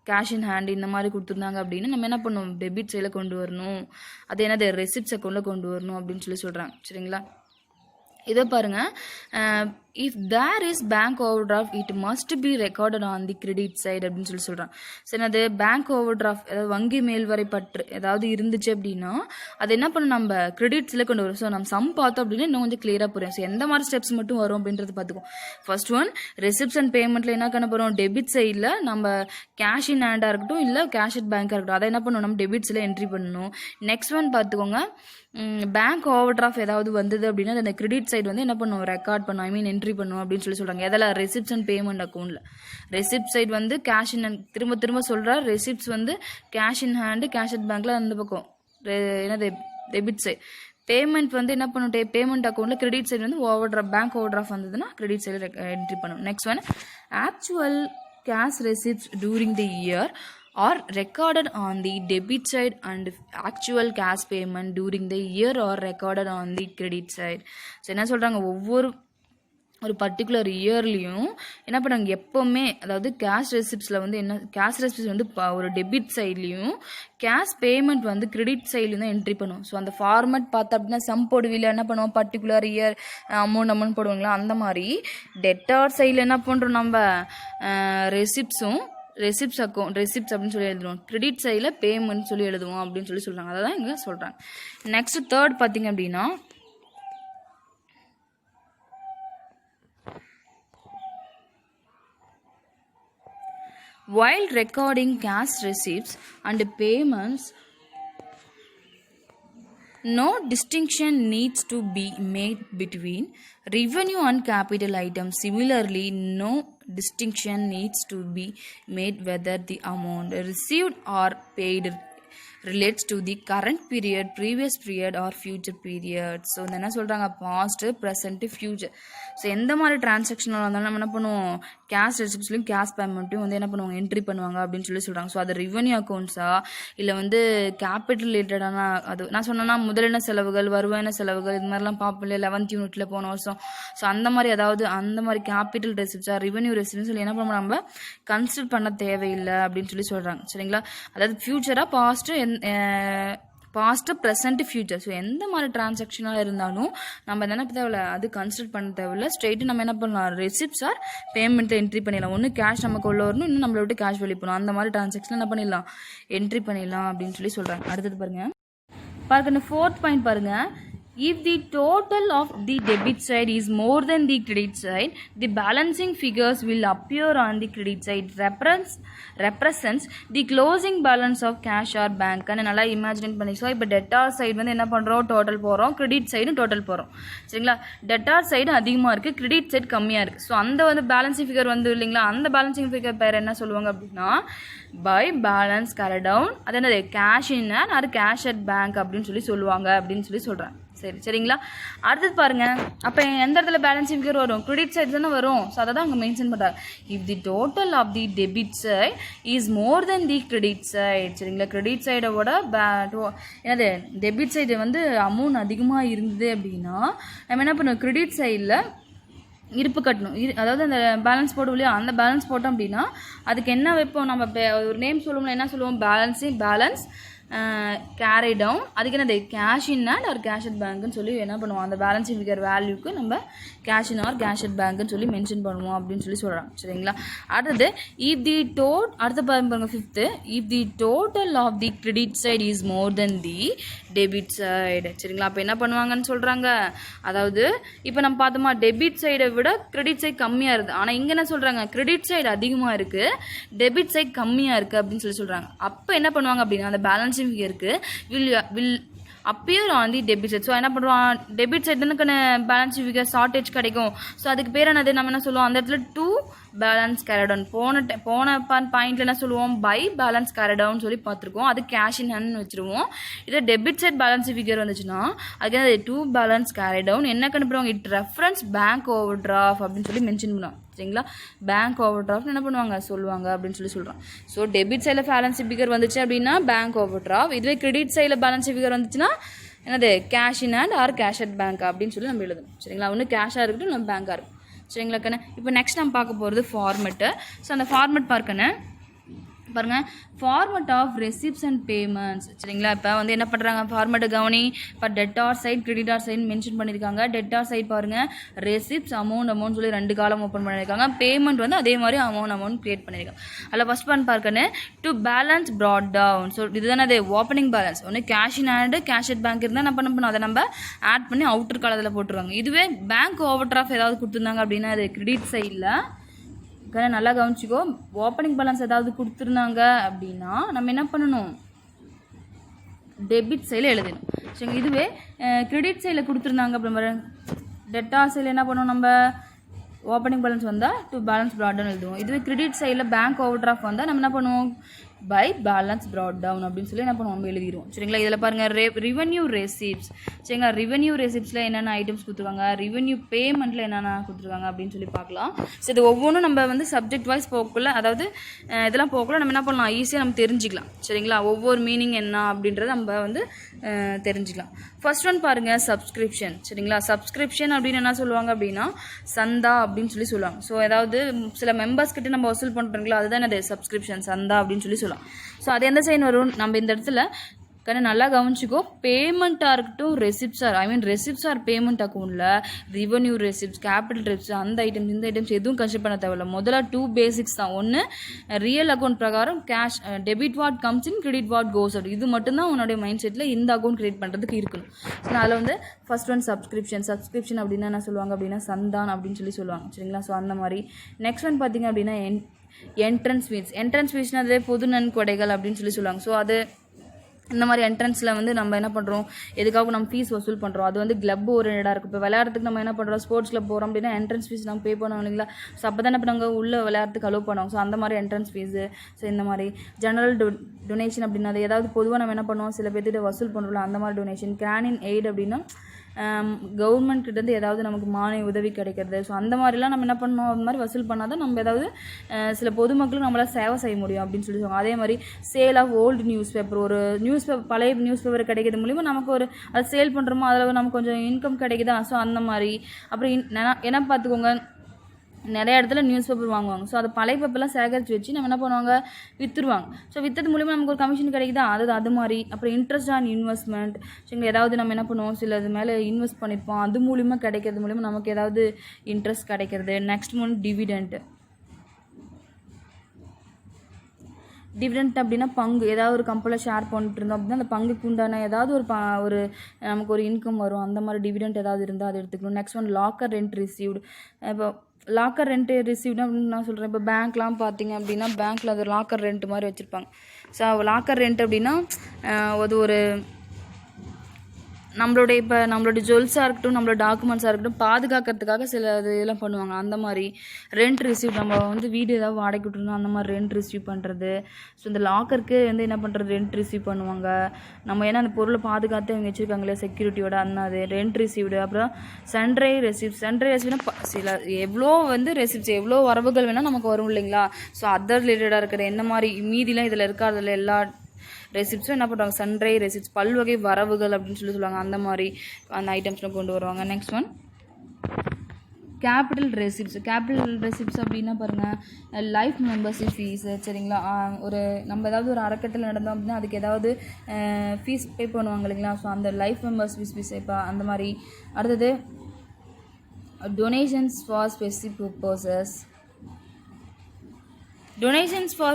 cash in hand இந்த மாதிரி கொடுத்துருந்தாங்க அப்படின்னு நம்ம என்ன பண்ணுவோம்? டெபிட் சைடில் கொண்டு வரணும். அது என்னது? ரெசிப்ட்ஸ் அக்கௌண்ட்டில் கொண்டு வரணும் அப்படின்னு சொல்கிறாங்க சரிங்களா. இதை பாருங்க, if there is bank overdraft it must be recorded on the credit side அப்படின்னு சொல்கிறாங்க. சரி, அது பேங்க் ஓவர் டிராஃப்ட் ஏதாவது வங்கி மேல்வரை பற்று ஏதாவது இருந்துச்சு அப்படின்னா அது என்ன பண்ணும்? நம்ம கிரெடிட்ஸில் கொண்டு வரும். ஸோ நம்ம சம் பார்த்தோம் அப்படின்னா இன்னும் கொஞ்சம் கிளியராக புரியும். ஸோ எந்த மாதிரி ஸ்டெப்ஸ் மட்டும் வரும் அப்படின்றது பார்த்துக்கோம். ஃபர்ஸ்ட் ஒன், ரெசிப்ட்ஸ் அண்ட் பேமெண்ட்டில் என்ன பண்ண போகிறோம்? டெபிட் சைடில் நம்ம கேஷ் இன் ஹேண்டாக இருக்கட்டும் இல்லை கேஷ் அட் பேங்காக இருக்கட்டும் அதை என்ன பண்ணணும்? நம்ம டெபிட்ஸில் என்ட்ரி பண்ணணும். நெக்ஸ்ட் ஒன் பார்த்துக்கோங்க, பேங்க் ஓவர் டிராஃப்ட் ஏதாவது வந்தது அப்படின்னா அந்த கிரெடிட் சைடு வந்து என்ன பண்ணுவோம்? ரெக்கார்ட் பண்ணும், ஐ மீன் என்ட்ரி பண்ணும் அப்படின்னு சொல்கிறாங்க. எதில்? ரெசிப்ட்ஸ் அண்ட் பேமெண்ட் அக்கௌண்ட்டில். ரெசிப்ட் சைடு வந்து கேஷ் இன் ஹேண்ட், திரும்ப சொல்கிறார், ரெசிப்ட்ஸ் வந்து cash in hand cash at பேங்க்கில் அந்த பக்கம் என்னது? Debit side. பேமெண்ட் வந்து என்ன பண்ணும்? பேமெண்ட் அக்கௌண்ட்டில். கிரெடிட் சைடு வந்து over draft, bank over draft வந்ததுன்னா கிரெடிட் சைடு என்ட்ரி பண்ணணும். Next one, actual cash receipts during the year are recorded on the debit side and actual cash payment during the year are recorded on the credit side. So என்ன சொல்கிறாங்க? ஒரு particular இயர்லேயும் என்ன பண்ணுறாங்க? எப்போவுமே அதாவது cash ரெசிப்ட்ஸில் வந்து என்ன, கேஷ் ரெசிப்ட்ஸ் வந்து ஒரு டெபிட் சைட்லேயும் கேஷ் பேமெண்ட் வந்து கிரெடிட் சைட்லையும் தான் என்ட்ரி பண்ணுவோம். ஸோ அந்த ஃபார்மேட் பார்த்தா அப்படின்னா சம் போடுவில்லை என்ன பண்ணுவோம்? பர்டிகுலர் இயர் அமௌண்ட் போடுவாங்களா அந்த மாதிரி டெட்டார் சைடில் என்ன பண்ணுறோம்? நம்ம ரெசிப்ட்ஸ் அக்கௌண்ட் ரெசிப்ட்ஸ் அப்படின்னு சொல்லி எழுதுவோம். கிரெடிட் சைடில் பேமெண்ட் சொல்லி எழுதுவோம் அப்படின்னு சொல்கிறாங்க. அதை தான் இங்கே சொல்கிறாங்க. நெக்ஸ்ட் தேர்ட் பார்த்தீங்க அப்படின்னா while recording cash receipts and payments no distinction needs to be made between revenue and capital items. Similarly, no distinction needs to be made whether the amount received or paid relates to the current period, previous period or future period. So என்ன சொல்கிறாங்க? Past, present, future. So எந்த மாதிரி டிரான்சாக்ஷனாக இருந்தாலும் நம்ம என்ன பண்ணுவோம்? Cash ரெசிப்ட்ஸ்லையும் cash பேமெண்ட்டையும் வந்து என்ன பண்ணுவாங்க? என்ட்ரி பண்ணுவாங்க அப்படின்னு சொல்கிறாங்க. ஸோ அது ரெவன்யூ அக்கௌண்ட்ஸா இல்லை வந்து கேபிட்டல் ரிலேட்டடான அது நான் சொன்னேன்னா முதலின செலவுகள், வருவாயின செலவுகள் இது மாதிரிலாம் பார்ப்போம் இல்லையா 11th யூனிட்டில் போன வருஷம். ஸோ அந்த மாதிரி அதாவது அந்த மாதிரி கேபிட்டல் ரெசிப்ட்ஸா ரெவன்யூ ரெசிப்ட்ஸ் சொல்லி என்ன பண்ண நம்ம கன்சிடர் பண்ண தேவையில்லை அப்படின்னு சொல்கிறாங்க சரிங்களா. அதாவது ஃபியூச்சராக பாஸ்ட்டு, ப்ரெசென்ட், ஃபியூச்சர். ஸோ எந்த மாதிரி டிரான்சாக்ஷனாக இருந்தாலும் நம்ம என்ன தேவையில்ல அது கன்சிடர் பண்ண தேவையில்ல. ஸ்ட்ரெயிட்டு நம்ம என்ன பண்ணலாம்? ரெசிப்ட்ஸ் ஆர் பேமெண்ட்டை என்ட்ரி பண்ணிடலாம். ஒன்று கேஷ் நமக்கு உள்ள வரணும், இன்னும் நம்மளை விட்டு கேஷ் வெளியே போகணும். அந்த மாதிரி டிரான்சாக்ஷன் என்ன பண்ணிடலாம்? என்ட்ரி பண்ணிடலாம் அப்படின்னு சொல்கிறாங்க. அடுத்தது பாருங்க ஃபோர்த் பாயிண்ட் பாருங்க. If the total of the debit side is more than the credit side, the balancing figures will appear on the credit side. Represents the closing balance of cash or bank. நல்லா imagine பண்ணிக்கலாம். இப்போ debtor side வந்து என்ன பண்ணுறோம்? Total போகிறோம். Credit சைடும் total போகிறோம் சரிங்களா. டெட்டார் சைடு அதிகமாக இருக்குது, கிரெடிட் சைடு கம்மியாக இருக்குது. ஸோ அந்த வந்து பேலன்சிங் ஃபிகர் வந்து இல்லைங்களா, அந்த பேலன்சிங் ஃபிகர் பேர் என்ன சொல்லுவாங்க அப்படின்னா பை பேலன்ஸ் கேரி டவுன். அது என்னது? Cash in hand or cash at bank அப்படின்னு சொல்லுவாங்க அப்படின்னு சொல்கிறாங்க. சரிங்களா. அடுத்தது பாருங்க, அப்போ எந்த இடத்துல பேலன்சிங் ஃபிகர் வரும்? கிரெடிட் சைடு தானே வரும். ஸோ அதை தான் அங்கே மென்ஷன் பண்ணுறாங்க. If the total of the debit side is more then the credit side சரிங்களா. கிரெடிட் சைடோட என்னது? டெபிட் சைடு வந்து அமௌண்ட் அதிகமாக இருந்தது அப்படின்னா நம்ம என்ன பண்ணுவோம்? கிரெடிட் சைடில் இருப்பு கட்டணும். அதாவது அந்த பேலன்ஸ் போடுவோம் இல்லையா, அந்த பேலன்ஸ் போட்டோம் அப்படின்னா அதுக்கு என்ன வைப்போம்? நம்ம ஒரு நேம் சொல்லுவோம்ல, என்ன சொல்லுவோம்? Balance carry down. அதுக்கு என்னது? Cash in hand or cash at பேங்க்னு சொல்லி என்ன பண்ணுவோம்? அந்த பேலன்சிங் ஃபிகர் வேல்யூக்கு நம்ம cash in or cash at பேங்க்னு சொல்லி மென்ஷன் பண்ணுவோம் அப்படின்னு சொல்கிறாங்க சரிங்களா. அடுத்தது அடுத்த பாருங்க fifth, if the total of the credit side is more then the debit side சரிங்களா. அப்போ என்ன பண்ணுவாங்கன்னு சொல்கிறாங்க? அதாவது இப்போ நம்ம பார்த்தோமா டெபிட் சைடை விட கிரெடிட் சைடு கம்மியாக இருக்குது. ஆனால் இங்கே என்ன சொல்கிறாங்க? கிரெடிட் சைடு அதிகமாக இருக்குது, டெபிட் சைடு கம்மியாக இருக்குது அப்படின்னு சொல்கிறாங்க. அப்போ என்ன பண்ணுவாங்க அப்படின்னா அந்த பேலன்சிங் ஃபிகருக்கு will appear on the debit side. So என்ன பண்ணுறோம்? டெபிட் சைடு தானே பேலன்ஸ் ஃபிகர் ஷார்ட்டேஜ் கிடைக்கும். ஸோ அதுக்கு பேர் என்னது? நம்ம என்ன சொல்லுவோம்? அந்த இடத்துல பேலன்ஸ் கேரடவுன். போன பாயிண்ட்ல என்ன சொல்லுவோம், பை பேலன்ஸ் கேரடவுன் சொல்லி பார்த்துருக்கோம். அது கேஷ் இன் ஹேண்ட் வச்சிருவோம். இதே டெபிட் சைட் பேலன்ஸ் ஃபிகர் வந்துச்சுன்னா அதுக்கு டு பேலன்ஸ் கேரடவுன் என்ன கண்டுபிடுவாங்க, it reference bank overdraft அப்படின்னு சொல்லி மென்ஷன் பண்ணுவாங்க. சரிங்களா, பேங்க் ஓவர் டிராஃப்ட் என்ன பண்ணுவாங்க சொல்லுவாங்க அப்படின்னு சொல்லி சொல்கிறோம். ஸோ டெபிட் சைடில் பேலன்ஸ் ஃபிகர் வந்துச்சு அப்படின்னா பேங்க் ஓவர் டிராஃப்ட். இதுவே கிரெடிட் சைடில் பேலன்ஸ் ஃபிகர் வந்துச்சுன்னா என்னது cash in hand or cash at bank அப்படின்னு சொல்லி நம்ம எழுதணும். சரிங்களா, ஒன்று கேஷாக இருக்கட்டும் நம்ம பேங்காக இருக்கும். சரிங்களா கண்ணு. இப்போ நெக்ஸ்ட் நம்ம பார்க்க போகிறது ஃபார்மெட்டு. ஸோ அந்த ஃபார்மெட் பார்க்கண்ணே பாருங்க, format of receipts and payments. சரிங்களா, இப்போ வந்து என்ன பண்ணுறாங்க ஃபார்மெட்டை கவனி. இப்போ debtor side creditor side mention பண்ணியிருக்காங்க. டெட்டார் சைட் பாருங்க ரெசிப்ட்ஸ் அமௌண்ட் சொல்லி 2 காலம் ஓப்பன் பண்ணியிருக்காங்க. பேமெண்ட் வந்து அதே மாதிரி அமௌண்ட் கிரியேட் பண்ணியிருக்காங்க. அதில் ஃபர்ஸ்ட் ஒன் பார்க்கணும் to balance brought down. So இதுதானே அது ஓப்பனிங் பேலன்ஸ். ஒன்று cash in hand cash at bank இருந்தால் என்ன பண்ணணும், அதை நம்ம ஆட் பண்ணி அவுட்டர் காலத்தில் போட்டுருவாங்க. இதுவே பேங்க் ஓவர் டிராஃப்ட் ஏதாவது கொடுத்துருந்தாங்க அப்படின்னா அது கிரெடிட் சைடில் நல்லா கவனிச்சிக்கோ. ஓப்பனிங் பேலன்ஸ் ஏதாவது கொடுத்துருந்தாங்க அப்படின்னா நம்ம என்ன பண்ணணும், டெபிட் சைடில் எழுதணும். சரிங்க, இதுவே கிரெடிட் சைடில் கொடுத்துருந்தாங்க அப்படின்ற டெட்டார் சைடில் என்ன பண்ணணும், நம்ம ஓப்பனிங் பேலன்ஸ் வந்தால் டு பேலன்ஸ் ப்ராட் டவுன் எழுதுவோம். இதுவே கிரெடிட் சைடில் பேங்க் ஓவர் டிராஃப்ட் வந்தால் நம்ம என்ன பண்ணுவோம், பை பேலன்ஸ் ப்ராட் டவுன் அப்படின்னு சொல்லி என்ன பண்ணுவோம் நம்ம எழுதிடுவோம். சரிங்களா, இதில் பாருங்கள் ரெவென்யூ ரெசிப்ட்ஸ். சரிங்களா, ரெவென்யூ ரெசிப்ட்ஸில் என்னென்ன ஐட்டம்ஸ் கொடுத்துருக்காங்க, ரெவென்யூ பேமெண்ட்டில் என்னென்ன கொடுத்துருக்காங்க அப்படின்னு சொல்லி பார்க்கலாம். ஸோ இது ஒவ்வொன்றும் நம்ம வந்து சப்ஜெக்ட் வைஸ் போகக்குள்ள, அதாவது இதெல்லாம் போகக்குள்ள நம்ம என்ன பண்ணலாம், ஈஸியாக நம்ம தெரிஞ்சிக்கலாம். சரிங்களா, ஒவ்வொரு மீனிங் என்ன அப்படின்றத நம்ம வந்து தெரிஞ்சுக்கலாம். ஃபர்ஸ்ட் ஒன் பாருங்கள் சப்ஸ்கிரிப்ஷன். சரிங்களா, சப்ஸ்கிரிப்ஷன் அப்படின்னு என்ன சொல்லுவாங்க அப்படின்னா சந்தா அப்படின்னு சொல்லி சொல்லுவாங்க. ஸோ ஏதாவது சில மெம்பர்ஸ் கிட்ட நம்ம வசூல் பண்ணுறோங்களா அதுதான் அது சப்ஸ்கிரிப்ஷன் சந்தா அப்படின்னு சொல்லி சொல்லலாம். ஸோ அது எந்த சைன் வரும், நம்ம இந்த இடத்துல நல்லா கவனிச்சிக்கோ. பேமெண்ட்டாக இருக்கட்டும் receipts or receipts or payment அக்கௌண்ட்டில் ரெவென்யூ ரெசிப்ட்ஸ் கேபிட்டல் ரெசிப்ட்ஸ் அந்த ஐட்டம்ஸ் இந்த ஐட்டம்ஸ் எதுவும் கன்சிடர் பண்ண தேவையில்ல. முதல்ல 2 பேசிக்ஸ் தான். ஒன்று ரியல் அக்கௌண்ட் பிரகாரம் cash debit what comes in credit what goes out. இது மட்டும்தான் உன்னுடைய மைண்ட் செட்டில் இந்த அக்கௌண்ட் கிரியேட் பண்ணுறதுக்கு இருக்கணும். ஸோ அதில் வந்து ஃபர்ஸ்ட் ஒன் சப்ஸ்கிரிப்ஷன் அப்படின்னா என்ன சொல்லுவாங்க அப்படின்னா சந்தான் அப்படின்னு சொல்லி சொல்லுவாங்க. சரிங்களா, ஸோ அந்த மாதிரி. நெக்ஸ்ட் ஒன் பார்த்தீங்க அப்படின்னா என்ட்ரன்ஸ் ஃபீஸ்னா அதே பொது நன்கொடைகள் அப்படின்னு சொல்லி சொல்லுவாங்க. ஸோ அது இந்த மாதிரி என்ட்ரன்ஸில் வந்து நம்ம என்ன பண்ணுறோம், எதுக்காக நம்ம ஃபீஸ் வசூல் பண்ணுறோம், அது வந்து கிளப் ஓரியன்டாக இருக்குது. இப்போ விளையாடுறதுக்கு நம்ம என்ன பண்ணுறோம், ஸ்போர்ட்ஸ் கிளப் போகிறோம் அப்படின்னா என்ட்ரன்ஸ் ஃபீஸ் நம்ம பே பண்ணுவோம் இல்லைங்களா. ஸோ அப்போ தான் இப்போ நாங்கள் உள்ளே விளையாடுறதுக்கு அலோவ் பண்ணுவோம். ஸோ அந்த மாதிரி என்ட்ரன்ஸ் ஃபீஸு. ஸோ இந்த மாதிரி ஜெனரல் டொனேஷன் அப்படின்னா அது ஏதாவது பொதுவாக நம்ம என்ன பண்ணுவோம், சில பேர்த்திட்ட வசூல் பண்ணுறோம் அந்த மாதிரி டொனேஷன். கிரானின் எய்ட் அப்படின்னா கவர்மெண்ட் கிட்டேருந்து ஏதாவது நமக்கு மானிய உதவி கிடைக்கிறது. ஸோ அந்த மாதிரிலாம் நம்ம என்ன பண்ணணும், அந்த மாதிரி வசூல் பண்ணால் தான் நம்ம ஏதாவது சில பொதுமக்களுக்கு நம்மளால் சேவை செய்ய முடியும் அப்படின்னு சொல்லி சொல்லுவாங்க. அதே மாதிரி sale of old newspaper. ஒரு பழைய நியூஸ் பேப்பர் கிடைக்கிறது மூலிமா நமக்கு ஒரு அதை சேல் பண்ணுறோமோ அதில் நமக்கு கொஞ்சம் இன்கம் கிடைக்குதா. ஸோ அந்த மாதிரி. அப்புறம் என்ன பார்த்துக்கோங்க, நிறைய இடத்துல நியூஸ் பேப்பர் வாங்குவாங்க. ஸோ அது பழைய பேப்பர்லாம் சேகரித்து வச்சு நம்ம என்ன பண்ணுவாங்க, விற்றுருவாங்க. ஸோ விற்றது மூலிமா நமக்கு ஒரு கமிஷன் கிடைக்குதா, அது மாதிரி. அப்புறம் இன்ட்ரெஸ்ட் ஆன் இன்வெஸ்ட்மெண்ட். ஸோ ஏதாவது நம்ம என்ன பண்ணுவோம், சில இது மேலே இன்வெஸ்ட் பண்ணியிருப்போம், அது மூலிமா கிடைக்கிறது மூலிமா நமக்கு ஏதாவது இன்ட்ரெஸ்ட் கிடைக்கிறது. நெக்ஸ்ட் ஒன் டிவிடெண்ட் அப்படின்னா பங்கு. ஏதாவது ஒரு கம்பெனியில் ஷேர் பண்ணிட்டு இருந்தோம் அப்படின்னா அந்த பங்குக்கு உண்டான ஏதாவது ஒரு நமக்கு ஒரு இன்கம் வரும். அந்த மாதிரி டிவிடெண்ட் ஏதாவது இருந்தால் அதை எடுத்துக்கணும். Next one locker rent received. இப்போ லாக்கர் ரெண்ட் ரிசீவ்டு அப்படின்னு நான் சொல்கிறேன். இப்போ பேங்க்லாம் பார்த்தீங்க அப்படின்னா பேங்க்கில் அது லாக்கர் ரெண்ட் மாதிரி வச்சுருப்பாங்க. ஸோ லாக்கர் ரெண்ட் அப்படின்னா அது ஒரு நம்மளுடைய ஜுவல்ஸாக இருக்கட்டும், நம்மளோட டாக்குமெண்ட்ஸாக இருக்கட்டும் பாதுகாக்கிறதுக்காக சில இதெல்லாம் பண்ணுவாங்க. அந்த மாதிரி ரெண்ட் ரிசீவ், நம்ம வந்து வீடு ஏதாவது வாடகை விட்டுருந்தோம் அந்த மாதிரி ரெண்ட் ரிசீவ் பண்ணுறது. ஸோ இந்த லாக்கருக்கு வந்து என்ன பண்ணுறது, ரெண்ட் ரிசீவ் பண்ணுவாங்க. நம்ம ஏன்னா அந்த பொருளை பாதுகாத்து அவங்க வச்சுருக்காங்களே செக்யூரிட்டியோட, அது ரெண்ட் ரிசீவ்டு. அப்புறம் சன்ட்ரை ரெசிப்ட்னா சில எவ்வளோ வந்து ரெசிப்ட்ஸ் எவ்வளோ வரவுகள் வேணால் நமக்கு வரும் இல்லைங்களா. ஸோ அதர் ரிலேட்டடாக இருக்கிற என்ன மாதிரி மீதிலாம் இதில் இருக்காதில்ல எல்லா ரெசிப்ட்ஸும் என்ன பண்ணுறாங்க, சன்ட்ரை ரெசிப்ட்ஸ் பல்வகை வரவுகள் அப்படின்னு சொல்லி சொல்லுவாங்க. அந்த மாதிரி அந்த ஐட்டம்ஸ்லாம் கொண்டு வருவாங்க. நெக்ஸ்ட் ஒன் கேபிட்டல் ரெசிப்ட்ஸ் அப்படின்னா பாருங்கள் லைஃப் மெம்பர்ஷிப் ஃபீஸு. சரிங்களா, ஒரு நம்ம ஏதாவது ஒரு அறக்கட்டளை நடந்தோம் அப்படின்னா அதுக்கு ஏதாவது ஃபீஸ் பே பண்ணுவாங்க இல்லைங்களா. ஸோ அந்த லைஃப் மெம்பர்ஸ் ஃபீஸ் இப்போ அந்த மாதிரி. அடுத்தது டொனேஷன்ஸ் ஃபார்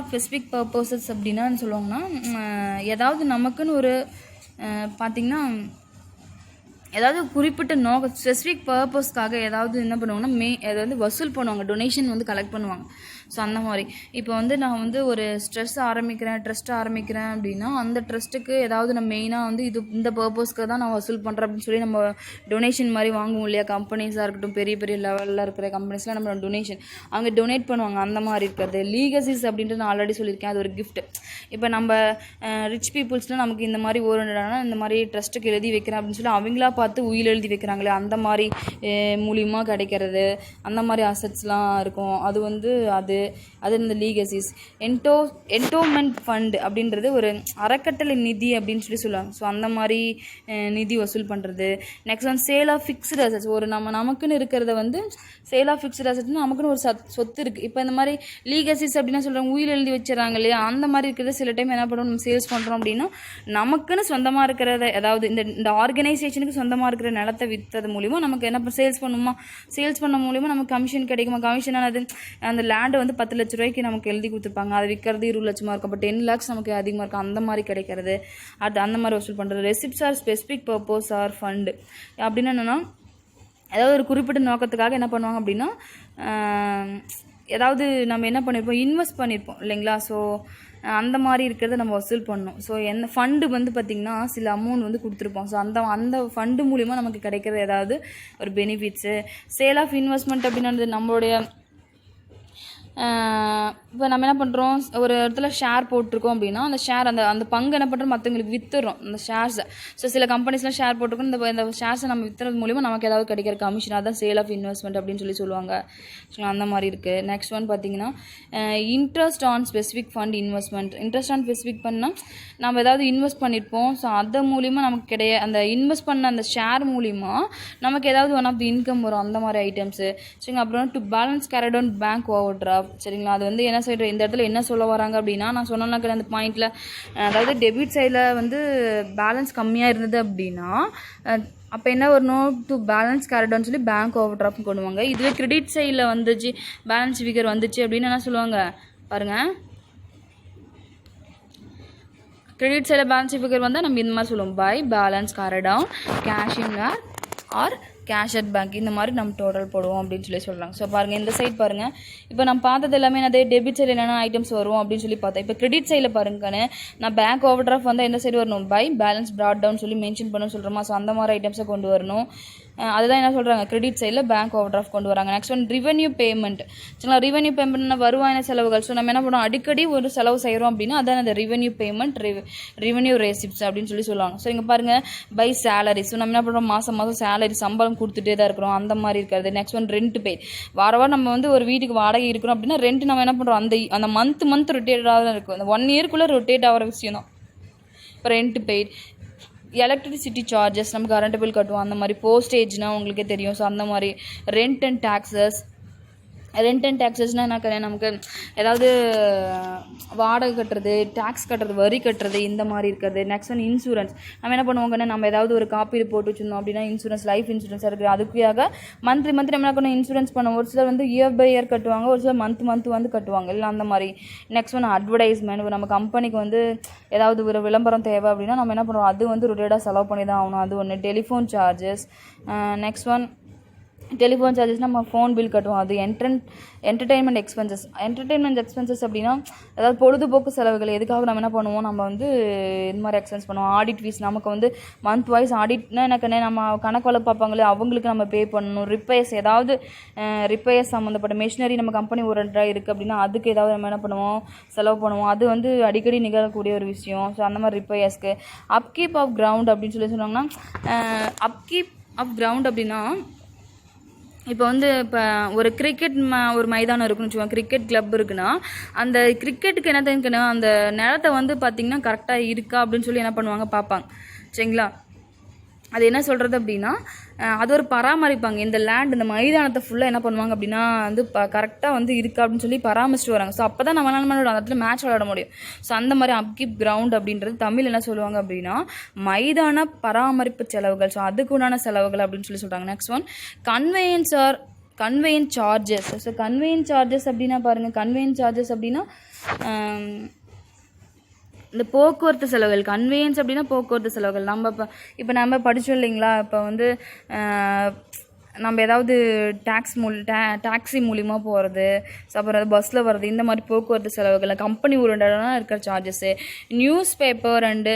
ஸ்பெசிஃபிக் பர்பஸஸ் அப்படின்னா சொல்லுவாங்கன்னா ஏதாவது நமக்குன்னு ஒரு பார்த்திங்கன்னா ஏதாவது குறிப்பிட்ட ஸ்பெசிஃபிக் பர்பஸ்க்காக ஏதாவது என்ன பண்ணுவாங்கன்னா அதை வந்து வசூல் பண்ணுவாங்க, டொனேஷன் வந்து கலெக்ட் பண்ணுவாங்க. ஸோ அந்த மாதிரி இப்போ வந்து நான் வந்து ஒரு ட்ரஸ்ட் ஆரம்பிக்கிறேன் அப்படின்னா அந்த ட்ரஸ்ட்டுக்கு ஏதாவது நம்ம மெயினாக வந்து இந்த பர்பஸ்க்கு தான் நான் வசூல் பண்ணுறேன் அப்படின்னு சொல்லி நம்ம டொனேஷன் மாதிரி வாங்குவோம் இல்லையா, கம்பெனிஸாக இருக்கட்டும், பெரிய பெரிய லெவலில் இருக்கிற கம்பெனிஸ்லாம் நம்ம டொனேஷன் அவங்க டொனேட் பண்ணுவாங்க, அந்த மாதிரி இருக்கிறது. லீகசிஸ் அப்படின்ட்டு நான் ஆல்ரெடி சொல்லியிருக்கேன், அது ஒரு கிஃப்ட். இப்போ நம்ம ரிச் பீப்புள்ஸ்லாம் நமக்கு இந்த மாதிரி ஓரண்டானா இந்த மாதிரி ட்ரஸ்ட்டுக்கு எழுதி வைக்கிறேன் அப்படின்னு சொல்லி அவங்களா பார்த்து உயில் எழுதி வைக்கிறாங்களே, அந்த மாதிரி மூலியமாக கிடைக்கிறது, அந்த மாதிரி அசட்ஸ்லாம் இருக்கும். அது வந்து அது இந்த லீகசிஸ். என்டோமெண்ட் ஃபண்ட் அப்படின்றது ஒரு அறக்கட்டளை நிதி அப்படின்னு சொல்லி சொல்லுவாங்க. ஸோ அந்த மாதிரி நிதி வசூல் பண்ணுறது. நெக்ஸ்ட் வந்து சேல் ஆஃப் ஃபிக்ஸ்டு அசட்ஸ். ஒரு நமக்குன்னு இருக்கிறத வந்து சேல் ஆஃப் ஃபிக்ஸ்டு அசட்ஸ்னா நமக்குன்னு ஒரு சொத்து இருக்குது. இப்போ இந்த மாதிரி லீகசிஸ் அப்படின்னா சொல்கிறாங்க உயில் எழுதி வச்சுறாங்க இல்லையா, அந்த மாதிரி இருக்கிறத சில டைம் என்ன பண்ணுவோம், நம்ம சேல்ஸ் பண்ணுறோம் அப்படின்னா நமக்குன்னு சொந்தமாக இருக்கிறத, அதாவது இந்த ஆர்கனைசேஷனுக்கு சொந்தமாக இருக்கிற நிலத்தை விற்றது மூலிமா நமக்கு என்ன சேல்ஸ் பண்ணுமா, சேல்ஸ் பண்ண மூலிமா நமக்கு கமிஷன் கிடைக்குமா. கமிஷன் ஆனது அந்த லேண்டை வந்து 10 லட்ச ரூபாய்க்கு நமக்கு எழுதி கொடுத்துருப்பாங்க, அதை விற்கிறது 20 லட்சமாக இருக்கும். அப்போ 10 lakhs நமக்கு அதிகமாக இருக்கும், அந்த மாதிரி கிடைக்கிறது. அது அந்த மாதிரி வசூல் பண்ணுறது. Receipts or specific purpose or fund அப்படின்னு என்னென்னா, ஏதாவது ஒரு குறிப்பிட்ட நோக்கத்துக்காக என்ன பண்ணுவாங்க அப்படின்னா, ஏதாவது நம்ம என்ன பண்ணியிருப்போம், இன்வெஸ்ட் பண்ணியிருப்போம் இல்லைங்களா. ஸோ அந்த மாதிரி இருக்கிறத நம்ம வசூல் பண்ணணும். ஸோ எந்த ஃபண்டு வந்து பார்த்திங்கன்னா சில அமௌண்ட் வந்து கொடுத்துருப்போம். ஸோ அந்த ஃபண்டு மூலிமா நமக்கு கிடைக்கிறது ஏதாவது ஒரு பெனிஃபிட்ஸு. சேல் ஆஃப் இன்வெஸ்ட்மெண்ட் அப்படின்றது நம்மளுடைய இப்போ நம்ம என்ன பண்ணுறோம், ஒரு இடத்துல ஷேர் போட்டிருக்கோம் அப்படின்னா அந்த ஷேர் அந்த பங்கு என்ன பண்ணுறோம், மற்றவங்களுக்கு விற்றுறோம் அந்த ஷேர்ஸை. ஸோ சில கம்பெனிஸ்லாம் ஷேர் போட்டிருக்கோம், இந்த ஷேர்ஸை நம்ம விற்றுறது மூலிமா நமக்கு ஏதாவது கிடைக்கிற கமிஷன், அதான் சேல் ஆஃப் இன்வெஸ்ட்மெண்ட் அப்படின்னு சொல்லி சொல்லுவாங்க. ஸோ அந்த மாதிரி இருக்குது. நெக்ஸ்ட் ஒன் பார்த்திங்கன்னா interest on specific fund investment. Interest on specific பண்ணால் நம்ம ஏதாவது இன்வெஸ்ட் பண்ணியிருப்போம், ஸோ அது மூலிமா நமக்கு அந்த இன்வெஸ்ட் பண்ண அந்த ஷேர் மூலிமா நமக்கு ஏதாவது ஒன் ஆஃப் தி இன்கம் வரும், அந்த மாதிரி ஐட்டம்ஸு. சரிங்க. அப்புறம் to balance carried on bank over draft. சரிங்களா. அது வந்து என்ன சொல்கிற இந்த இடத்துல என்ன சொல்ல வராங்க அப்படின்னா, நான் சொன்னேன்னாக்க அந்த பாயிண்டில், அதாவது டெபிட் சைடில் வந்து பேலன்ஸ் கம்மியாக இருந்தது அப்படின்னா அப்போ என்ன வரணும், டு பேலன்ஸ் கேரிடான்னு சொல்லி பேங்க் ஓவர் டிராஃப்ட் கொண்டு வாங்க. இதுவே கிரெடிட் சைடில் வந்துச்சு, பேலன்ஸ் ஃபிகர் வந்துச்சு அப்படின்னு என்ன சொல்லுவாங்க பாருங்கள், கிரெடிட் சைடில் பேலன்ஸ் ஃபிகர் வந்தால் நம்ம இந்த மாதிரி சொல்லுவோம், by balance carried down cash in or cash at bank, இந்த மாதிரி நம்ம டோட்டல் போடுவோம் அப்படின்னு சொல்லி சொல்கிறாங்க. ஸோ பாருங்கள் இந்த சைட் பாருங்கள், இப்போ நம்ம பார்த்தது எல்லாமே அதே டெபிட் சைடில் என்னென்ன ஐட்டம்ஸ் வரும் அப்படின்னு சொல்லி பார்த்தேன். இப்போ கிரெடிட் சைடில் பாருங்கன்னு நான் பேங்க் ஓவர் டிராஃப்ட் வந்தால் எந்த சைடு வரணும், பை பேலன்ஸ் ப்ராட் டவுன் சொல்லி மென்ஷன் பண்ணணும்னு சொல்கிறோமா. ஸோ அந்த மாதிரி ஐட்டம்ஸை கொண்டு வரணும். அதுதான் என்ன சொல்கிறாங்க, கிரெடிட் சைடில் பேங்க் ஓவர் டிராஃப்ட் கொண்டு வராங்க. Next one revenue payment. சரிங்களா. ரெவென்யூ பேமெண்ட்னா வருவாயான செலவுகள். ஸோ நம்ம என்ன பண்ணுவோம், அடிக்கடி ஒரு செலவு செய்கிறோம் அப்படின்னா அதான் அந்த ரெவென்யூ பேமெண்ட், ரெவென்யூ ரெசிப்ட்ஸ் அப்படின்னு சொல்லி சொல்லுவாங்க. ஸோ இங்கே பாருங்கள் பை சேலரி. ஸோ நம்ம என்ன பண்ணுறோம், மாதம் சேலரி சம்பளம் கொடுத்துட்டே தான் இருக்கிறோம், அந்த மாதிரி இருக்காது. Next one rent pay. வாரம் நம்ம வந்து ஒரு வீட்டுக்கு வாடகை இருக்கிறோம் அப்படின்னா ரெண்ட் நம்ம என்ன பண்ணுறோம், அந்த மந்த் ரொட்டேட்டாக தான் இருக்கும், அந்த 1 இயர்க்குள்ளே ரொட்டேட் ஆகிற விஷயம் தான் இப்போ ரெண்ட் பெய்ட். எலக்ட்ரிசிட்டி சார்ஜஸ், நம்ம கரண்ட் பில் கட்டுவோம், அந்த மாதிரி. போஸ்டேஜ்னால் உங்களுக்கே தெரியும். ஸோ அந்த மாதிரி. ரெண்ட் அண்ட் டேக்ஸஸ்னால் என்ன, நமக்கு ஏதாவது வாடகை கட்டுறது, டேக்ஸ் கட்டுறது, வரி கட்டுறது, இந்த மாதிரி இருக்கிறது. Next one insurance. நம்ம என்ன பண்ணுவோங்கன்னா, நம்ம ஏதாவது ஒரு காப்பீடு போட்டு வச்சுருந்தோம் அப்படின்னா இன்சூரன்ஸ், லைஃப் இன்சூரன்ஸ் இருக்குது, அதுக்காக மந்த்லி நம்ம என்ன பண்ணணும், இன்சூரன்ஸ் பண்ணுவோம். ஒரு சிலர் வந்து இயர் பை இயர் கட்டுவாங்க, ஒரு சிலர் மந்த் வந்து கட்டுவாங்க, இல்லை அந்த மாதிரி. Next one advertisement. நம்ம கம்பெனிக்கு வந்து ஏதாவது ஒரு விளம்பரம் தேவை அப்படின்னா நம்ம என்ன பண்ணுவோம், அது வந்து ரொட்டேட்டாக செலவு பண்ணி தான் ஆகணும், அது ஒன்று. Telephone charges. Next one telephone charges நம்ம ஃபோன் பில் கட்டுவோம், அது. என்டர்டெயின்மெண்ட் எக்ஸ்பென்சஸ் அப்படின்னா அதாவது பொழுதுபோக்கு செலவுகள். எதுக்காக நம்ம என்ன பண்ணுவோம், நம்ம வந்து இது மாதிரி எக்ஸ்பென்ஸ் பண்ணுவோம். ஆடிட் ஃபீஸ், நமக்கு வந்து மந்த் வைஸ் ஆடிட்னா எனக்கு நம்ம கணக்கு வழக்கு பார்ப்பாங்களே அவங்களுக்கு நம்ம பே பண்ணணும். ரிப்பேர்ஸ், ஏதாவது ரிப்பேர்ஸ் சம்மந்தப்பட்ட மெஷினரி நம்ம கம்பெனி ஓரண்டாக இருக்குது அப்படின்னா அதுக்கு ஏதாவது நம்ம என்ன பண்ணுவோம், செலவு பண்ணுவோம். அது வந்து அடிக்கடி நிகழக்கூடிய ஒரு விஷயம். ஸோ அந்த மாதிரி ரிப்பேர்ஸ்க்கு. அப்கீப் ஆஃப் கிரவுண்ட் அப்படின்னு சொல்லி சொன்னாங்கன்னா, அப்கீப் ஆஃப் கிரவுண்ட் அப்படின்னா இப்போ வந்து இப்போ ஒரு ஒரு மைதானம் இருக்குன்னு வச்சுக்கோங்க, கிரிக்கெட் கிளப் இருக்குன்னா அந்த கிரிக்கெட்டுக்கு என்ன தெரிஞ்சுக்கணும், அந்த நிலத்தை வந்து பார்த்திங்கன்னா கரெக்டாக இருக்கா அப்படின்னு சொல்லி என்ன பண்ணுவாங்க பார்ப்பாங்க. சரிங்களா. அது என்ன சொல்கிறது அப்படின்னா அது ஒரு பராமரிப்பாங்க. இந்த லேண்ட், இந்த மைதானத்தை ஃபுல்லாக என்ன பண்ணுவாங்க அப்படின்னா வந்து கரெக்டாக வந்து இருக்கா அப்படின்னு சொல்லி பராமரிச்சுட்டு வராங்க. ஸோ அப்போ தான் நம்ம அந்த இடத்துல மேட்ச் விளையாட முடியும். ஸோ அந்த மாதிரி அப்கீப் கிரவுண்ட் அப்படின்றது தமிழ் என்ன சொல்லுவாங்க அப்படின்னா மைதான பராமரிப்பு செலவுகள். ஸோ அதுக்கு உண்டான செலவுகள் அப்படின்னு சொல்லி சொல்கிறாங்க. Next one conveyance charges. So conveyance charges அப்படின்னா பாருங்கள், கன்வேயன்ஸ் சார்ஜஸ் அப்படின்னா இந்த போக்குவரத்து செலவுகள். கன்வேயன்ஸ் அப்படின்னா போக்குவரத்து செலவுகள். நம்ம இப்போ நம்ம படித்தோம் இல்லைங்களா, இப்போ வந்து நம்ம ஏதாவது டாக்ஸி மூலிமா போகிறது, அப்புறம் பஸ்ஸில் வர்றது, இந்த மாதிரி போக்குவரத்து செலவுகள், கம்பெனி ஓரியண்டடாக இருக்கிற charges, news paper and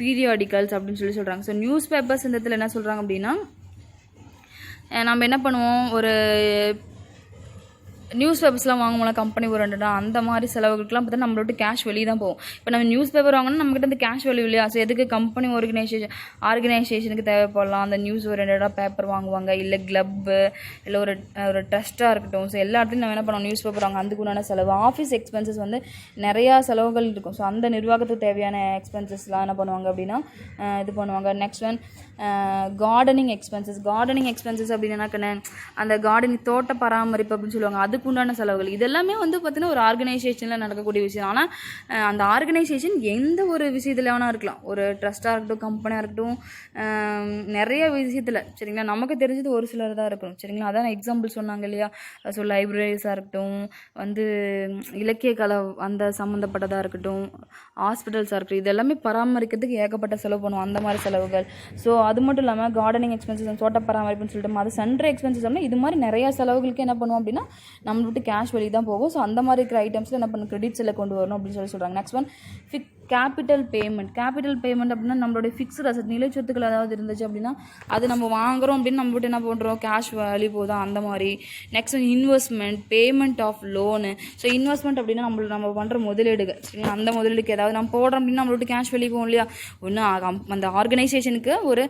periodicals அப்படின்னு சொல்கிறாங்க. ஸோ நியூஸ் பேப்பர்ஸ் இந்த இடத்துல என்ன சொல்கிறாங்க அப்படின்னா, நம்ம என்ன பண்ணுவோம், ஒரு நியூஸ் பேப்பர்ஸ்லாம் வாங்குவோம்ல கம்பெனி ஓரியண்டடாக, அந்த மாதிரி செலவுகளுக்குலாம் பார்த்தா நம்மளோட கேஷ் வெளியே தான் போகும். இப்போ நம்ம நியூஸ் பேப்பர் வாங்கினா நம்மகிட்ட இந்த கேஷ் வெளியே இல்லையா. ஸோ எதுக்கு கம்பெனி ஆர்கனைசேஷனுக்கு தேவைப்படலாம் அந்த நியூஸ் ஓரியண்டடாக பேப்பர் வாங்குவாங்க, இல்லை கிளப்பு, இல்லை ஒரு ட்ரஸ்ட்டாக இருக்கட்டும். ஸோ எல்லா இடத்துலையும் நம்ம என்ன பண்ணுவோம், நியூஸ் பேப்பர் வாங்க, அதுக்கு உண்டான செலவு. ஆஃபீஸ் எக்ஸ்பென்சஸ் வந்து நிறையா செலவுகள் இருக்கும். ஸோ அந்த நிர்வாகத்துக்கு தேவையான எக்ஸ்பென்சஸ்லாம் என்ன பண்ணுவாங்க அப்படின்னா இது பண்ணுவாங்க. Next one gardening expenses. Gardening expenses அப்படின்னா அந்த கார்டனிங் தோட்ட பராமரிப்பு அப்படின்னு சொல்லுவாங்க, அதுக்கு உண்டான செலவுகள். இதெல்லாமே வந்து பார்த்தீங்கன்னா ஒரு ஆர்கனைசேஷனில் நடக்கக்கூடிய விஷயம். ஆனால் அந்த ஆர்கனைசேஷன் எந்த ஒரு விஷயத்தில் வேணால் இருக்கலாம், ஒரு ட்ரஸ்ட்டாக இருக்கட்டும், கம்பெனியாக இருக்கட்டும், நிறைய விஷயத்தில் சரிங்களா. நமக்கு தெரிஞ்சது ஒரு சிலர் தான் இருக்கணும் சரிங்களா. அதான் எக்ஸாம்பிள் சொன்னாங்க இல்லையா. ஸோ லைப்ரரிஸாக இருக்கட்டும், வந்து இலக்கிய கலை அந்த சம்மந்தப்பட்டதாக இருக்கட்டும், ஹாஸ்பிட்டல்ஸாக இருக்கட்டும், இது எல்லாமே பராமரிக்கிறதுக்கு ஏகப்பட்ட செலவு பண்ணுவோம், அந்த மாதிரி செலவுகள். ஸோ அது மட்டும் இல்லாமல் கார்டனிங் எக்ஸ்பென்சஸ், தோட்ட பராமரிப்புன்னு சொல்லிட்டு அது சன்ட்ரி எக்ஸ்பென்சஸ் அப்படின்னா இது மாதிரி நிறையா செலவுகளுக்கு என்ன பண்ணுவோம் அப்படின்னா நம்ம விட்டு கேஷ் வெளியே தான் போகும். ஸோ அந்த மாதிரி இருக்கிற ஐட்டம்ஸில் என்ன பண்ணணும், கிரெடிட்ஸில் கொண்டு வரணும் அப்படின்னு சொல்கிறாங்க. Next one capital payment. Capital payment அப்படின்னா நம்மளுடைய ஃபிக்ஸ்டு அசட், நிலை சொத்துக்கள் ஏதாவது இருந்துச்சு அப்படின்னா அது நம்ம வாங்குறோம் அப்படின்னு நம்ம விட்டு என்ன பண்ணுறோம், கேஷ் வெளியே போகுதா அந்த மாதிரி. Next one investment, payment of loan. So investment அப்படின்னா நம்ம பண்ணுற முதலீடுகள் சரிங்களா. அந்த முதலீடுக்கு ஏதாவது நம்ம போடுறோம் அப்படின்னா நம்ம விட்டு கேஷ் வெளியே போகும் இல்லையா. ஒன்று அந்த ஆர்கனைசேஷனுக்கு ஒரு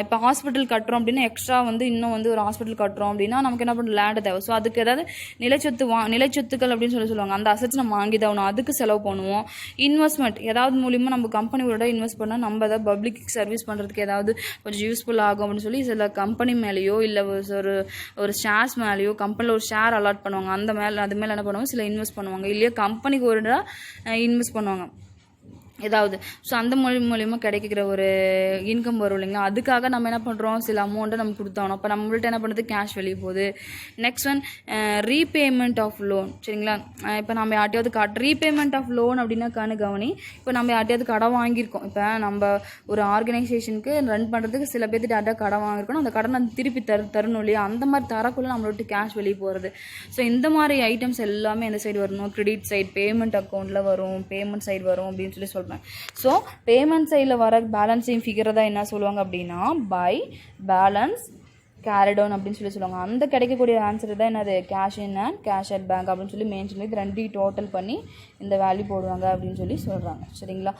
இப்போ ஹாஸ்பிட்டல் கட்டுறோம் அப்படின்னா எக்ஸ்ட்ரா வந்து இன்னும் வந்து ஒரு ஹாஸ்பிட்டல் கட்டுறோம் அப்படின்னா நமக்கு என்ன பண்ணுறோம், லேண்டு தேவை. ஸோ அதுக்கு ஏதாவது நிலைச்சொத்துக்கள் அப்படின்னு சொல்லுவாங்க, அந்த அசட்ஸ் நம்ம வாங்கி தான் அதுக்கு செலவு பண்ணுவோம். இன்வெஸ்ட்மெண்ட் ஏதாவது மூலிமா நம்ம கம்பெனியோட இன்வெஸ்ட் பண்ணால் நம்ம ஏதாவது பப்ளிக் சர்வீஸ் பண்ணுறதுக்கு ஏதாவது கொஞ்சம் யூஸ்ஃபுல் ஆகும் அப்படின்னு சொல்லி சில கம்பெனி மேலேயோ இல்லை ஒரு ஷேர்ஸ் மேலேயோ கம்பெனியில் ஒரு ஷேர் அலாட் பண்ணுவாங்க, அது மேலே என்ன பண்ணுவாங்க, சில இன்வெஸ்ட் பண்ணுவாங்க, இல்லையா கம்பெனிக்கு ஒரு இன்வெஸ்ட் பண்ணுவாங்க ஏதாவது. ஸோ அந்த மூலியமாக கிடைக்கிற ஒரு இன்கம் வரும் இல்லைங்களா. அதுக்காக நம்ம என்ன பண்ணுறோம், சில அமௌண்ட்டை நம்ம கொடுத்தாகணும். அப்போ நம்மள்ட்ட என்ன பண்ணுறது, கேஷ் வெளியே போகுது. Next one repayment of loan சரிங்களா. இப்போ நம்ம யார்ட்டையாவது ரீபேமெண்ட் ஆஃப் லோன் அப்படின்னா கவனி. இப்போ நம்ம யார்ட்டையாவது கடன் வாங்கியிருக்கோம், இப்போ நம்ம ஒரு ஆர்கனைசேஷனுக்கு ரன் பண்ணுறதுக்கு சில பேர்த்து யார்ட்டா கடன் வாங்கியிருக்கணும், அந்த கடனை திருப்பி தரணும் இல்லையா. அந்த மாதிரி தரக்குள்ளே நம்மளோட கேஷ் வெளியே போகிறது. ஸோ இந்த மாதிரி ஐட்டம்ஸ் எல்லாமே எந்த சைடு வரணும், கிரெடிட் சைடு பேமெண்ட் அக்கௌண்ட்டில் வரும், பேமெண்ட் சைடு வரும் அப்படின்னு சொல்லி சொல்கிறேன். ஸோ பேமெண்ட் சைடில் வர பேலன்ஸிங் ஃபிகரை தான் என்ன சொல்லுவாங்க அப்படின்னா பை பேலன்ஸ் கேரிட் ஆன் அப்படின்னு சொல்லுவாங்க. அந்த கிடைக்கக்கூடிய ஆன்சர் தான் என்னது, cash in and cash at bank அப்படின்னு சொல்லி மென்ஷன் பண்ணி 2 டோட்டல் பண்ணி இந்த வேல்யூ போடுவாங்க அப்படின்னு சொல்லி சொல்கிறாங்க சரிங்களா.